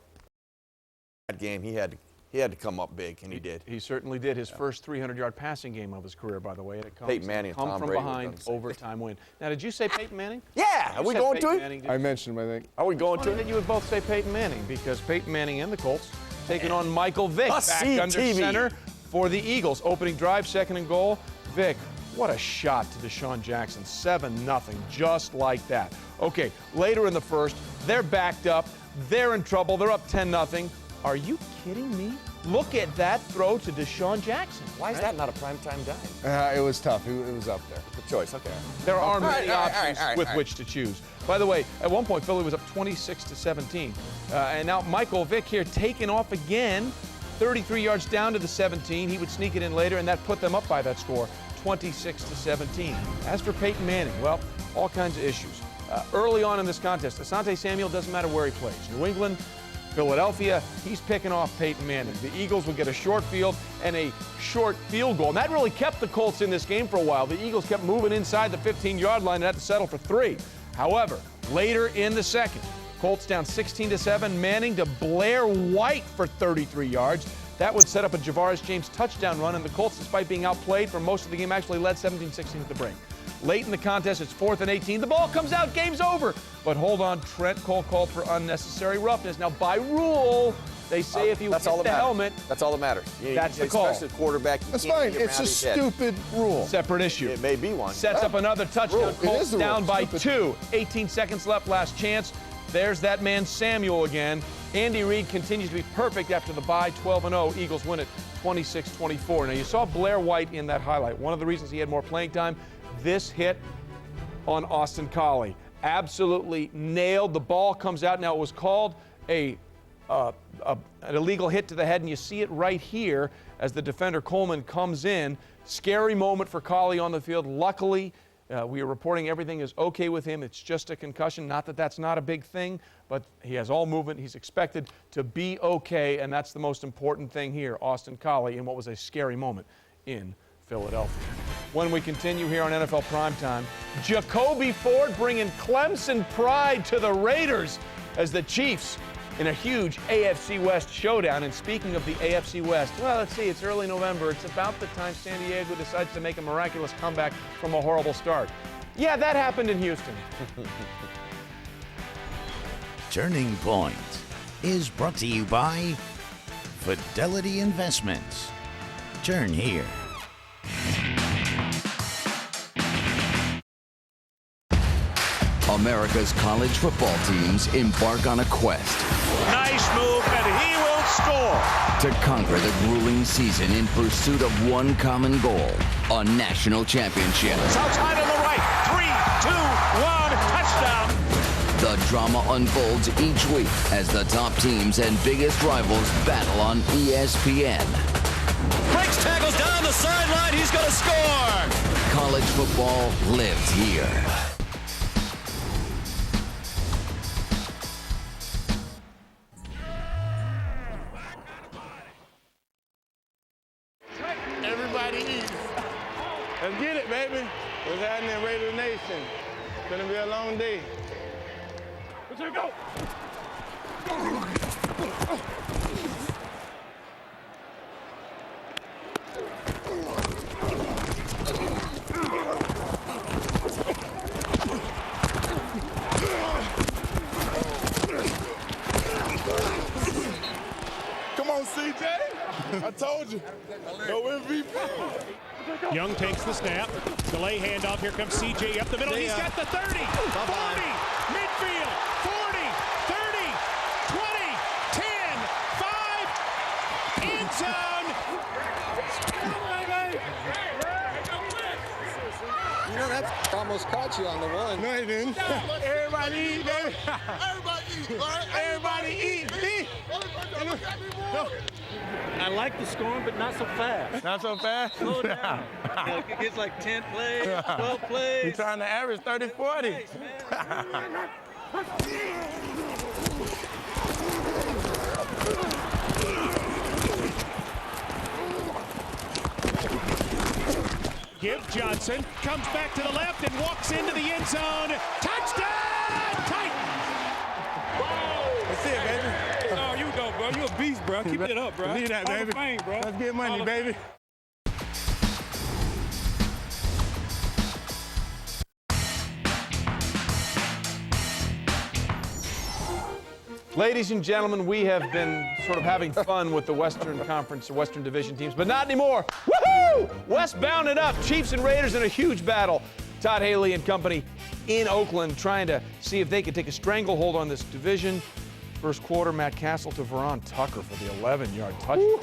That game, he had to come up big, and he did. He certainly did. His first 300-yard passing game of his career, by the way. And it comes Peyton Manning and come Tom from Brady behind, overtime win. Now, did you say Peyton Manning? Yeah, are we going to it? I mentioned him, I think. Are we going to it? You would both say Peyton Manning because Peyton Manning and the Colts taking on Michael Vick Must back see under TV. center for the Eagles. Opening drive, 2nd and goal. Vick, what a shot to Deshaun Jackson. 7-0, just like that. Okay, later in the first, they're backed up. They're in trouble. They're up 10-0. Are you kidding me? Look at that throw to Deshaun Jackson. Why is that not a primetime dime? It was tough. It was up there. Good choice, okay. There are many options with all right. which to choose. By the way, at one point, Philly was up 26-17. And now Michael Vick here taking off again, 33 yards down to the 17. He would sneak it in later, and that put them up by that score, 26-17. As for Peyton Manning, well, all kinds of issues. Early on in this contest, Asante Samuel doesn't matter where he plays. New England, Philadelphia, he's picking off Peyton Manning. The Eagles would get a short field and a short field goal. And that really kept the Colts in this game for a while. The Eagles kept moving inside the 15-yard line and had to settle for 3. However, later in the second, Colts down 16-7. Manning to Blair White for 33 yards. That would set up a Javaris James touchdown run, and the Colts, despite being outplayed for most of the game, actually led 17-16 at the break. Late in the contest, it's 4th and 18. The ball comes out, game's over. But hold on, Trent Cole called for unnecessary roughness. Now, by rule, they say if you hit the helmet, that's all that matters. That's the call. Especially the quarterback. That's fine. It's a stupid rule. Separate issue. It may be one. Sets up another touchdown. Colts down by Stupid. 2. 18 seconds left, last chance. There's that man Samuel again. Andy Reid continues to be perfect after the bye, 12-0. Eagles win it 26-24. Now, you saw Blair White in that highlight. One of the reasons he had more playing time, this hit on Austin Collie. Absolutely nailed. The ball comes out. Now, it was called an illegal hit to the head, and you see it right here as the defender Coleman comes in. Scary moment for Collie on the field. Luckily, we are reporting everything is okay with him. It's just a concussion. Not that that's not a big thing, but he has all movement. He's expected to be okay, and that's the most important thing here, Austin Collie, in what was a scary moment in Philadelphia. When we continue here on NFL Primetime, Jacoby Ford bringing Clemson pride to the Raiders as the Chiefs in a huge AFC West showdown. And speaking of the AFC West, well, let's see, it's early November. It's about the time San Diego decides to make a miraculous comeback from a horrible start. Yeah, that happened in Houston. Turning Point is brought to you by Fidelity Investments. Turn here. America's college football teams embark on a quest Nice move, and he will score. to conquer the grueling season in pursuit of one common goal, a national championship. It's outside on the right. 3, 2, 1, touchdown. The drama unfolds each week as the top teams and biggest rivals battle on ESPN. Breaks tackles down the sideline. He's going to score. College football lives here. Everybody eats. Let's get it, baby. What's happening, Raider Nation? It's gonna be a long day. Let's go. Come on, CJ. I told you. No MVP. Young takes the snap. Delay handoff. Here comes CJ up the middle. He's got the 30, 40, midfield, 40, 30, 20, 10, 5, end zone. You know, that's almost caught you on the one. No, he didn't. Everybody eat, baby. Everybody eat, all right? Everybody eat. I like the scoring, but not so fast. Not so fast? Slow down. It gets like 10 plays, 12 plays. He's trying to average 30, 40. Give Johnson, comes back to the left and walks into the end zone. Touchdown, Titans! That's it, baby. Oh, you go, bro. You a beast, bro. Keep it up, bro. Believe that, Hall of baby. Fame, bro. Let's get money, baby. Ladies and gentlemen, we have been sort of having fun with the Western Conference or Western Division teams, but not anymore. Woohoo! West bounded up. Chiefs and Raiders in a huge battle. Todd Haley and company in Oakland trying to see if they could take a stranglehold on this division. First quarter, Matt Castle to Veron Tucker for the 11-yard touchdown.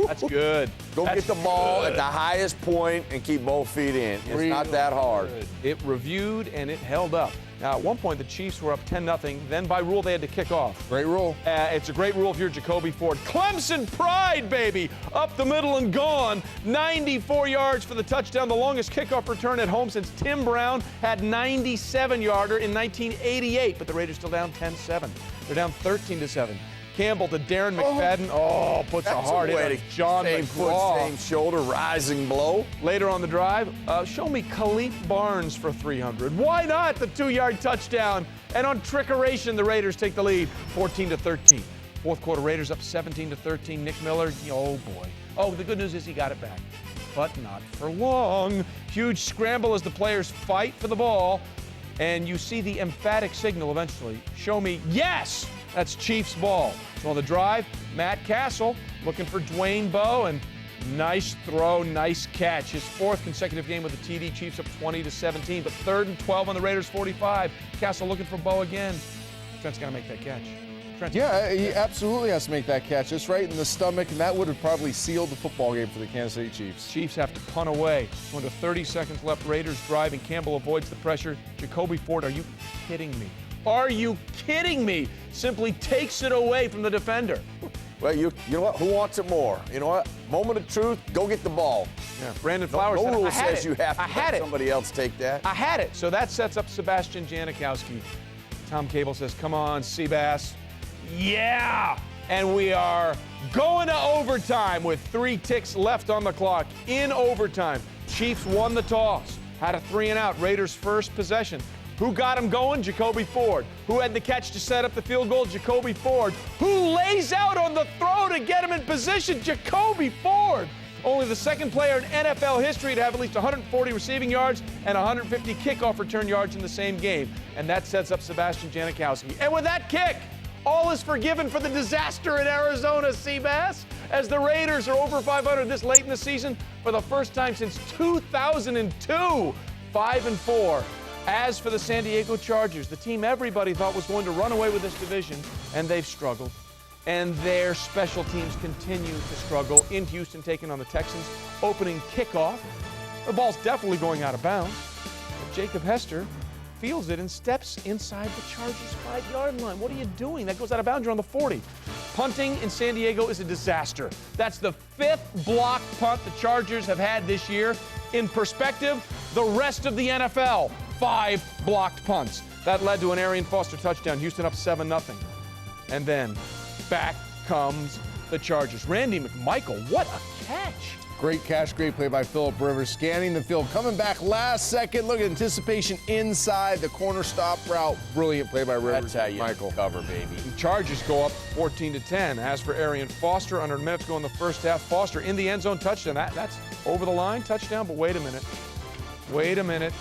That's good. Get the ball at the highest point and keep both feet in. It's not that hard. It reviewed and it held up. Now, at one point, the Chiefs were up 10-0. Then, by rule, they had to kick off. Great rule. It's a great rule if you're Jacoby Ford. Clemson pride, baby, up the middle and gone. 94 yards for the touchdown, the longest kickoff return at home since Tim Brown had 97-yarder in 1988. But the Raiders still down 10-7. They're down 13-7. Campbell to Darren McFadden. Oh, puts a hard hit on John Same McGraw. foot, same shoulder, rising blow. Later on the drive, show me Khalif Barnes for 300. Why not the 2-yard touchdown? And on trickeration, the Raiders take the lead, 14-13. Fourth quarter, Raiders up 17-13. Nick Miller, oh boy. Oh, the good news is he got it back, but not for long. Huge scramble as the players fight for the ball, and you see the emphatic signal eventually. Show me, yes! That's Chiefs ball. So on the drive, Matt Castle looking for Dwayne Bowe, and nice throw, nice catch. His fourth consecutive game with the TD. Chiefs up 20-17, but 3rd and 12 on the Raiders 45. Castle looking for Bowe again. Trent's got to make that catch. Yeah, he absolutely has to make that catch. Just right in the stomach, and that would have probably sealed the football game for the Kansas City Chiefs. Chiefs have to punt away. Under 30 seconds left, Raiders driving. Campbell avoids the pressure. Jacoby Ford, are you kidding me? Are you kidding me? Simply takes it away from the defender. Well, you know what? Who wants it more? You know what? Moment of truth, go get the ball. Yeah, Brandon Flowers no said, rule I had says it. you have to I had let it. somebody else take that. I had it. So that sets up Sebastian Janikowski. Tom Cable says, come on, Seabass. Yeah! And we are going to overtime with 3 ticks left on the clock. In overtime, Chiefs won the toss. Had a 3-and-out. Raiders' first possession. Who got him going? Jacoby Ford. Who had the catch to set up the field goal? Jacoby Ford. Who lays out on the throw to get him in position? Jacoby Ford. Only the second player in NFL history to have at least 140 receiving yards and 150 kickoff return yards in the same game. And that sets up Sebastian Janikowski. And with that kick, all is forgiven for the disaster in Arizona, Seabass, as the Raiders are over 500 this late in the season for the first time since 2002, 5-4. As for the San Diego Chargers, the team everybody thought was going to run away with this division, and they've struggled. And their special teams continue to struggle in Houston, taking on the Texans. Opening kickoff. The ball's definitely going out of bounds. But Jacob Hester fields it and steps inside the Chargers' 5-yard line. What are you doing? That goes out of bounds. You're on the 40. Punting in San Diego is a disaster. That's the 5th block punt the Chargers have had this year. In perspective, the rest of the NFL, 5 blocked punts. That led to an Arian Foster touchdown. Houston up 7-0. And then back comes the Chargers. Randy McMichael, what a catch. Great catch, great play by Phillip Rivers, scanning the field, coming back last second. Look at anticipation inside the corner stop route. Brilliant play by Rivers. That's how you Michael. cover, baby. The Chargers go up 14-10. As for Arian Foster, under a minute to go in the first half. Foster in the end zone, touchdown. That's over the line, touchdown. But wait a minute. Wait a minute.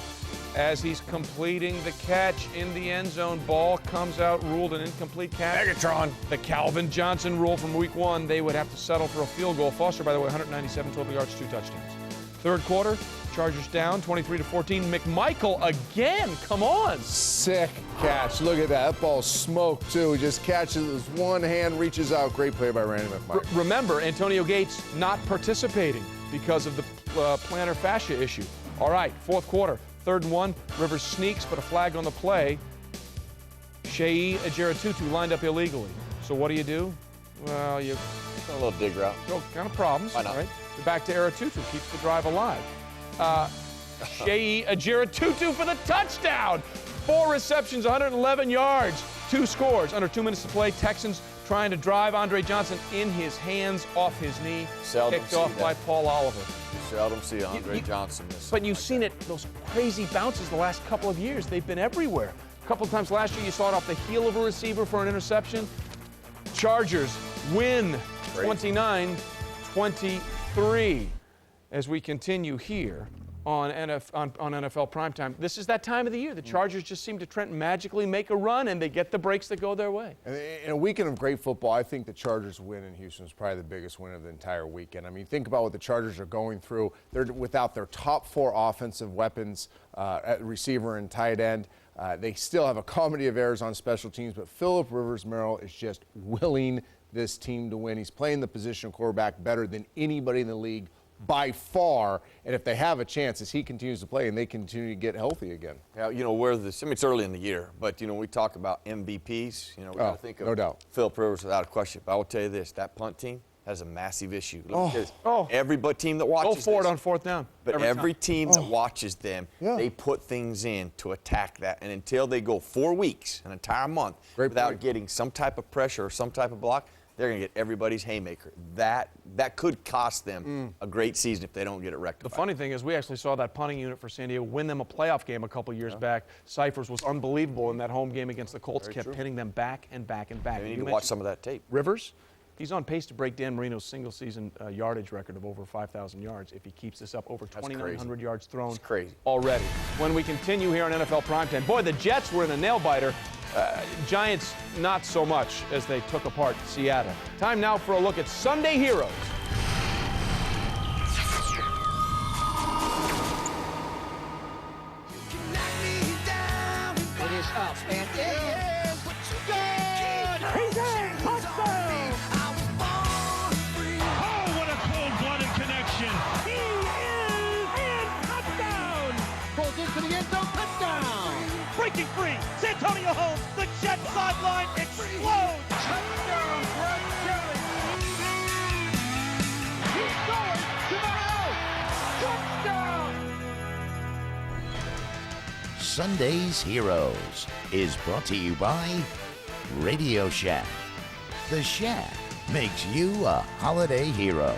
As he's completing the catch in the end zone, ball comes out, ruled an incomplete catch. Megatron. The Calvin Johnson rule from week 1, they would have to settle for a field goal. Foster, by the way, 197 total yards, 2 touchdowns. Third quarter, Chargers down 23-14. McMichael again, come on. Sick catch. Look at that. That ball's smoked, too. He just catches with one hand, reaches out. Great play by Randy McMichael. Remember, Antonio Gates not participating because of the plantar fascia issue. All right, fourth quarter. 3rd and 1, Rivers sneaks, but a flag on the play. Moreeeee Ajeratutu lined up illegally. So what do? Well, you a little dig route. Go kind of problems. Why not? Right? Back to Ajeratutu, keeps the drive alive. Moreeeee Ajeratutu for the touchdown. 4 receptions, 111 yards, 2 scores. Under 2 minutes to play, Texans trying to drive Andre Johnson in his hands, off his knee. Seldom Picked off by Paul Oliver. Seldom see Andre Johnson miss. But you've seen it, those crazy bounces the last couple of years. They've been everywhere. A couple of times last year, you saw it off the heel of a receiver for an interception. Chargers win 29-23 as we continue here on NFL Primetime. This is that time of the year. The Chargers just seem to, Trent, magically make a run, and they get the breaks that go their way. In a weekend of great football, I think the Chargers win in Houston is probably the biggest win of the entire weekend. I mean, think about what the Chargers are going through. They're without their top 4 offensive weapons at receiver and tight end. They still have a comedy of errors on special teams, but Phillip Rivers, Merrill, is just willing this team to win. He's playing the position of quarterback better than anybody in the league by far, and if they have a chance as he continues to play and they continue to get healthy again. Yeah, you know, it's early in the year, but, you know, we talk about MVPs, you know, we got to think of no doubt. Phillip Rivers without a question. But I will tell you this, that punt team has a massive issue. Look at this. Oh. Every team that watches Go for it this, on 4th down. but every team that watches them, they put things in to attack that. And until they go 4 weeks, an entire month, without getting some type of pressure or some type of block, they're going to get everybody's haymaker. That could cost them a great season if they don't get it rectified. The funny thing is we actually saw that punting unit for San Diego win them a playoff game a couple years back. Cyphers was unbelievable in that home game against the Colts, kept hitting them back and back and back. You need to watch some of that tape. Rivers, he's on pace to break Dan Marino's single-season yardage record of over 5,000 yards if he keeps this up. Over 2,900 yards thrown already. When we continue here on NFL Primetime, boy, the Jets were in a nail-biter. Giants, not so much as they took apart Seattle. Time now for a look at Sunday heroes. It is up and in. Good! He's in! Touchdown! Oh, what a cold-blooded connection. He is in! Touchdown! Pulls into the end zone. Touchdown! Breaking free. Santonio Holmes. The Jet sideline explodes. Touchdown, Greg Kelly. He's going to the house. Touchdown! Sunday's Heroes is brought to you by Radio Shack. The Shack makes you a holiday hero.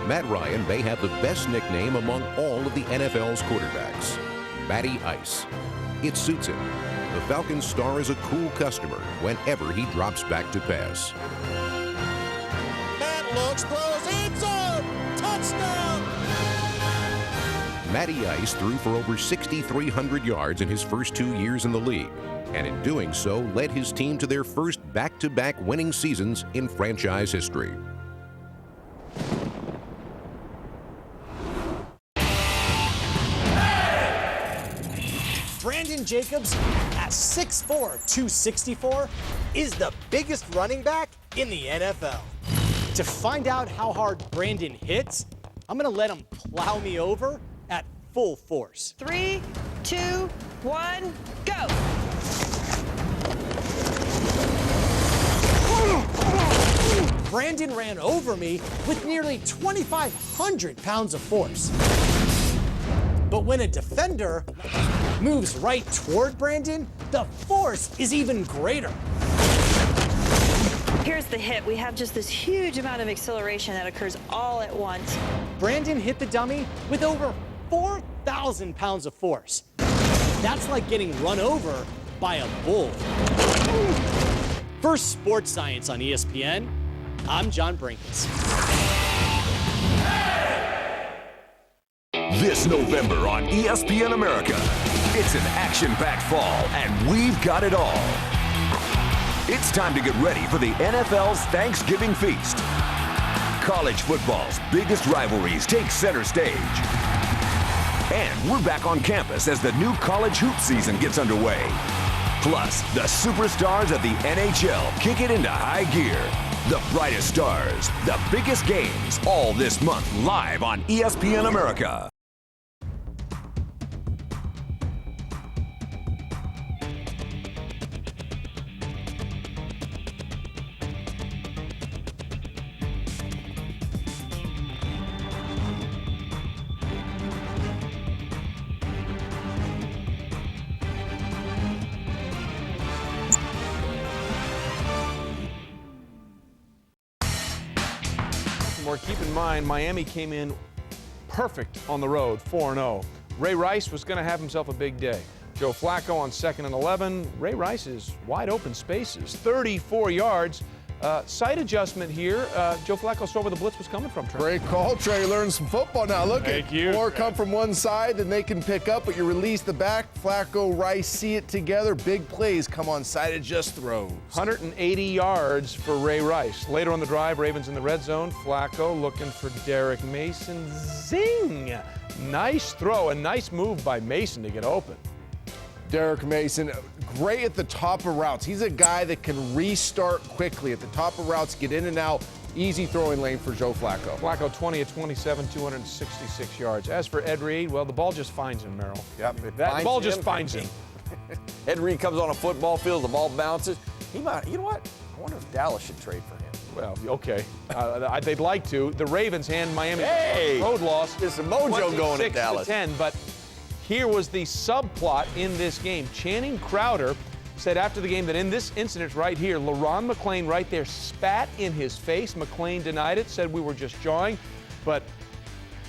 Matt Ryan may have the best nickname among all of the NFL's quarterbacks, Matty Ice. It suits him. The Falcons star is a cool customer whenever he drops back to pass. Matt looks, throws, end zone. Touchdown! Matty Ice threw for over 6,300 yards in his first 2 years in the league, and in doing so led his team to their first back-to-back winning seasons in franchise history. Brandon Jacobs, at 6'4", 264, is the biggest running back in the NFL. To find out how hard Brandon hits, I'm going to let him plow me over at full force. 3, 2, 1, go! Brandon ran over me with nearly 2,500 pounds of force. But when a defender moves right toward Brandon, the force is even greater. Here's the hit. We have just this huge amount of acceleration that occurs all at once. Brandon hit the dummy with over 4,000 pounds of force. That's like getting run over by a bull. For Sports Science on ESPN, I'm John Brinkus. This November on ESPN America, it's an action-packed fall, and we've got it all. It's time to get ready for the NFL's Thanksgiving feast. College football's biggest rivalries take center stage. And we're back on campus as the new college hoop season gets underway. Plus, the superstars of the NHL kick it into high gear. The brightest stars, the biggest games, all this month live on ESPN America. Keep in mind, Miami came in perfect on the road, 4-0. Ray Rice was going to have himself a big day. Joe Flacco on 2nd and 11. Ray Rice's wide open spaces, 34 yards. Sight adjustment here. Joe Flacco saw where the blitz was coming from, Trent. Great call, Trey. Learn some football now. Look at more come from one side than they can pick up, but you release the back. Flacco, Rice see it together. Big plays come on side adjust throws. 180 yards for Ray Rice. Later on the drive, Ravens in the red zone. Flacco looking for Derek Mason. Zing! Nice throw, a nice move by Mason to get open. Derek Mason, great at the top of routes. He's a guy that can restart quickly at the top of routes, get in and out. Easy throwing lane for Joe Flacco. Flacco 20 of 27, 266 yards. As for Ed Reed, well, the ball just finds him, Merrill. Yep, The ball just finds him. Ed Reed comes on a football field, the ball bounces. He might, you know what? I wonder if Dallas should trade for him. Well, okay. They'd like to. The Ravens hand Miami a road loss. There's some mojo going at Dallas. 10, but here was the subplot in this game. Channing Crowder said after the game that in this incident right here, LaRon McClain right there spat in his face. McClain denied it, said we were just jawing. But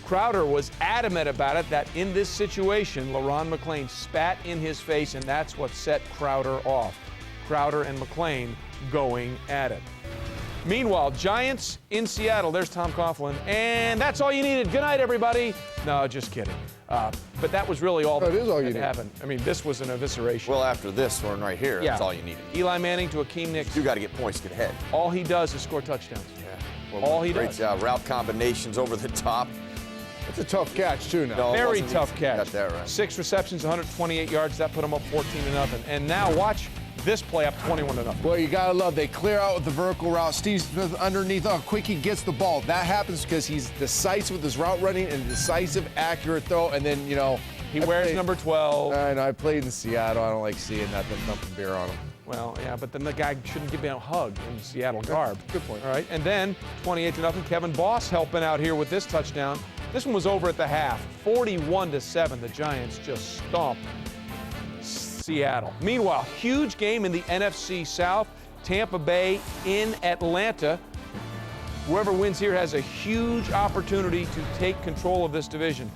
Crowder was adamant about it, that in this situation, LaRon McClain spat in his face, and that's what set Crowder off. Crowder and McClain going at it. Meanwhile, Giants in Seattle. There's Tom Coughlin. And that's all you needed. Good night, everybody. No, just kidding. But that was really all that happened. I mean, this was an evisceration. Well, after this one right here, that's all you needed. Eli Manning to Akeem Nicks. You got to get points to get ahead. All he does is score touchdowns. Yeah. Well, all he does. does. Great job. Route combinations over the top. It's a tough catch, too, now. No, very tough catch. Got that right. 6 receptions, 128 yards. That put him up 14-0. And now watch this play up 21-0. Well, you got to love, they clear out with the vertical route. Steve Smith underneath, quick he gets the ball. That happens because he's decisive with his route running and decisive, accurate throw. And then, you know, he wears number 12. I know, I played in Seattle. I don't like seeing that, dumping beer on him. Well, yeah, but then the guy shouldn't give me a hug in Seattle garb. Good point. All right, and then 28-0. Kevin Boss helping out here with this touchdown. This one was over at the half. 41-7. The Giants just stomped Seattle. Meanwhile, huge game in the NFC South. Tampa Bay in Atlanta. Whoever wins here has a huge opportunity to take control of this division.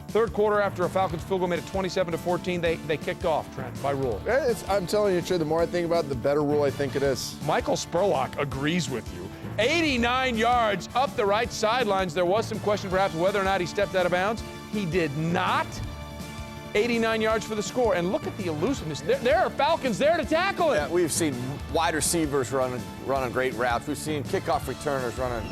Third quarter, after a Falcons field goal made it 27-14, they kicked off, Trent, by rule. I'm telling you, Trey, the more I think about it, the better rule I think it is. Michael Spurlock agrees with you. 89 yards up the right sidelines. There was some question perhaps whether or not he stepped out of bounds. He did not. 89 yards for the score. And look at the elusiveness. There are Falcons there to tackle it. Yeah, we've seen wide receivers running great routes. We've seen kickoff returners running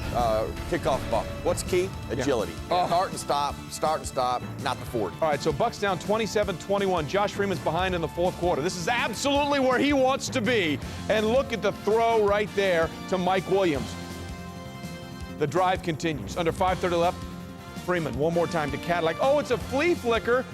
kickoff ball. What's key? Agility. Yeah. Start and stop, not the 40. All right, so Bucks down 27-21. Josh Freeman's behind in the fourth quarter. This is absolutely where he wants to be. And look at the throw right there to Mike Williams. The drive continues. Under 5:30 left, Freeman one more time to Cadillac. Oh, it's a flea flicker.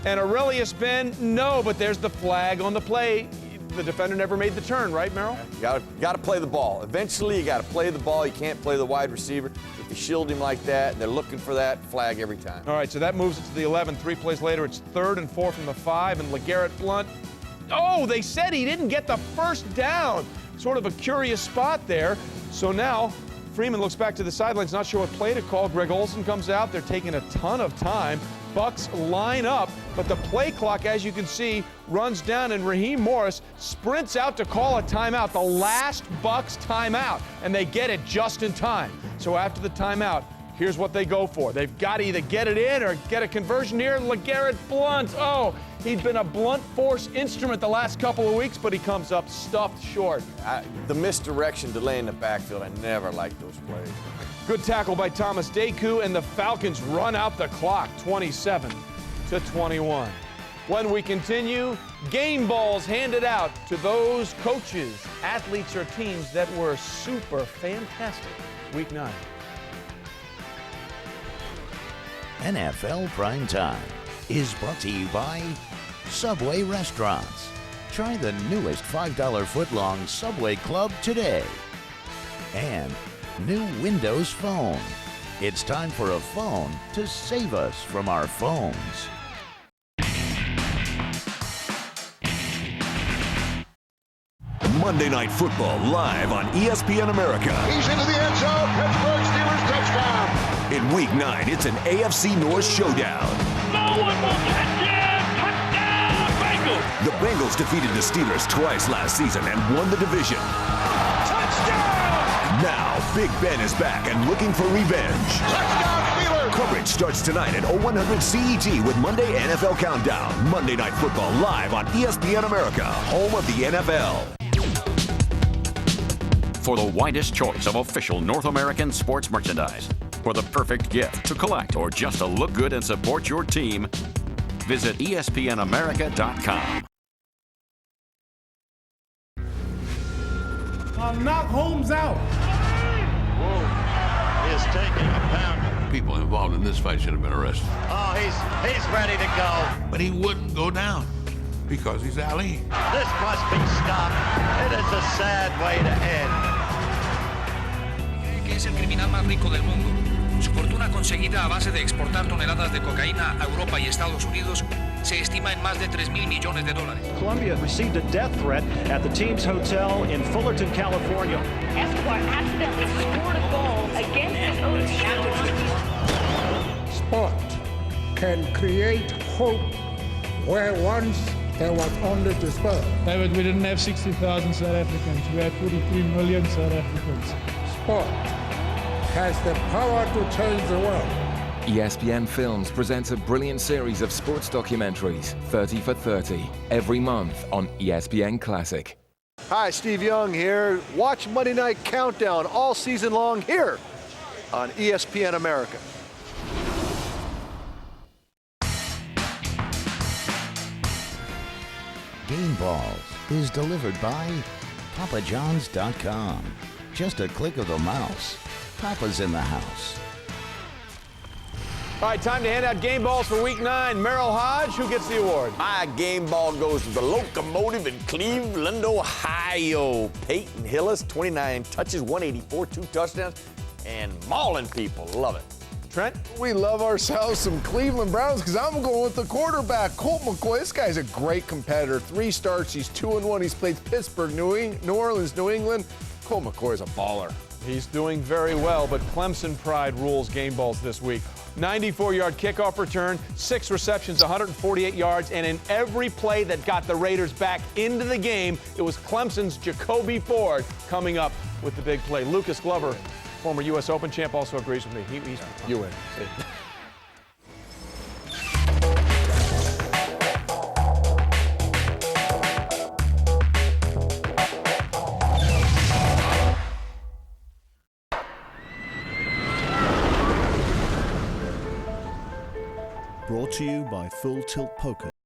And Aurelius Ben, no, but there's the flag on the play. the defender never made the turn, right, Merrill? You got to play the ball. Eventually, you got to play the ball. You can't play the wide receiver. If you shield him like that, they're looking for that flag every time. All right, so that moves it to the 11. 3 plays later, it's 3rd and 4 from the 5, and LeGarrette Blount. Oh, they said he didn't get the first down. Sort of a curious spot there. So now Freeman looks back to the sidelines, not sure what play to call. Greg Olsen comes out. They're taking a ton of time. Bucks line up, but the play clock, as you can see, runs down, and Raheem Morris sprints out to call a timeout, the last Bucks timeout, and they get it just in time. So after the timeout, here's what they go for. They've got to either get it in or get a conversion here. LeGarrette Blount, oh, he'd been a blunt force instrument the last couple of weeks, but he comes up stuffed short. The misdirection delay in the backfield, I never liked those plays. Good tackle by Thomas Deku, and the Falcons run out the clock, 27-21. When we continue, game balls handed out to those coaches, athletes, or teams that were super fantastic. Week 9. NFL Prime Time is brought to you by Subway Restaurants. Try the newest $5 footlong Subway Club today. And new Windows Phone. It's time for a phone to save us from our phones. Monday Night Football live on ESPN America. He's into the end zone. Pittsburgh Steelers touchdown. In Week 9, it's an AFC North showdown. No one will catch him. Touchdown, Bengals. The Bengals defeated the Steelers twice last season and won the division. Touchdown. Now, Big Ben is back and looking for revenge. Touchdown, Steelers. Coverage starts tonight at 0100 CET with Monday NFL Countdown. Monday Night Football live on ESPN America, home of the NFL. For the widest choice of official North American sports merchandise, for the perfect gift to collect or just to look good and support your team, visit espnamerica.com. Knock Holmes out. Whoa. He is taking a pound. People involved in this fight should have been arrested. Oh, he's ready to go. But he wouldn't go down because he's Ali. This must be stopped. It is a sad way to end. Que es el criminal más rico del mundo. Su fortuna conseguida a base de exportar toneladas de cocaína a Europa y Estados Unidos se estima en más de $3,000 millones. Colombia received a death threat at the team's hotel in Fullerton, California. Escobar accidentally scored a goal against his own team. Sport can create hope where once there was only despair. David, we didn't have 60,000 South Africans. We had 43 million South Africans. Sport has the power to change the world. ESPN Films presents a brilliant series of sports documentaries, 30 for 30, every month on ESPN Classic. Hi, Steve Young here. Watch Monday Night Countdown all season long here on ESPN America. Game Balls is delivered by PapaJohns.com. Just a click of the mouse. Papa's in the house. All right, time to hand out game balls for Week 9. Merrill Hodge, who gets the award? My game ball goes to the locomotive in Cleveland, Ohio. Peyton Hillis, 29 touches, 184, 2 touchdowns, and mauling people. Love it. Trent? We love ourselves some Cleveland Browns because I'm going with the quarterback, Colt McCoy. This guy's a great competitor. 3 starts, he's 2-1. He's played Pittsburgh, New Orleans, New England. Colt McCoy's a baller. He's doing very well, but Clemson pride rules game balls this week. 94-yard kickoff return, 6 receptions, 148 yards, and in every play that got the Raiders back into the game, it was Clemson's Jacoby Ford coming up with the big play. Lucas Glover, former U.S. Open champ, also agrees with me. You win. See. Brought to you by Full Tilt Poker.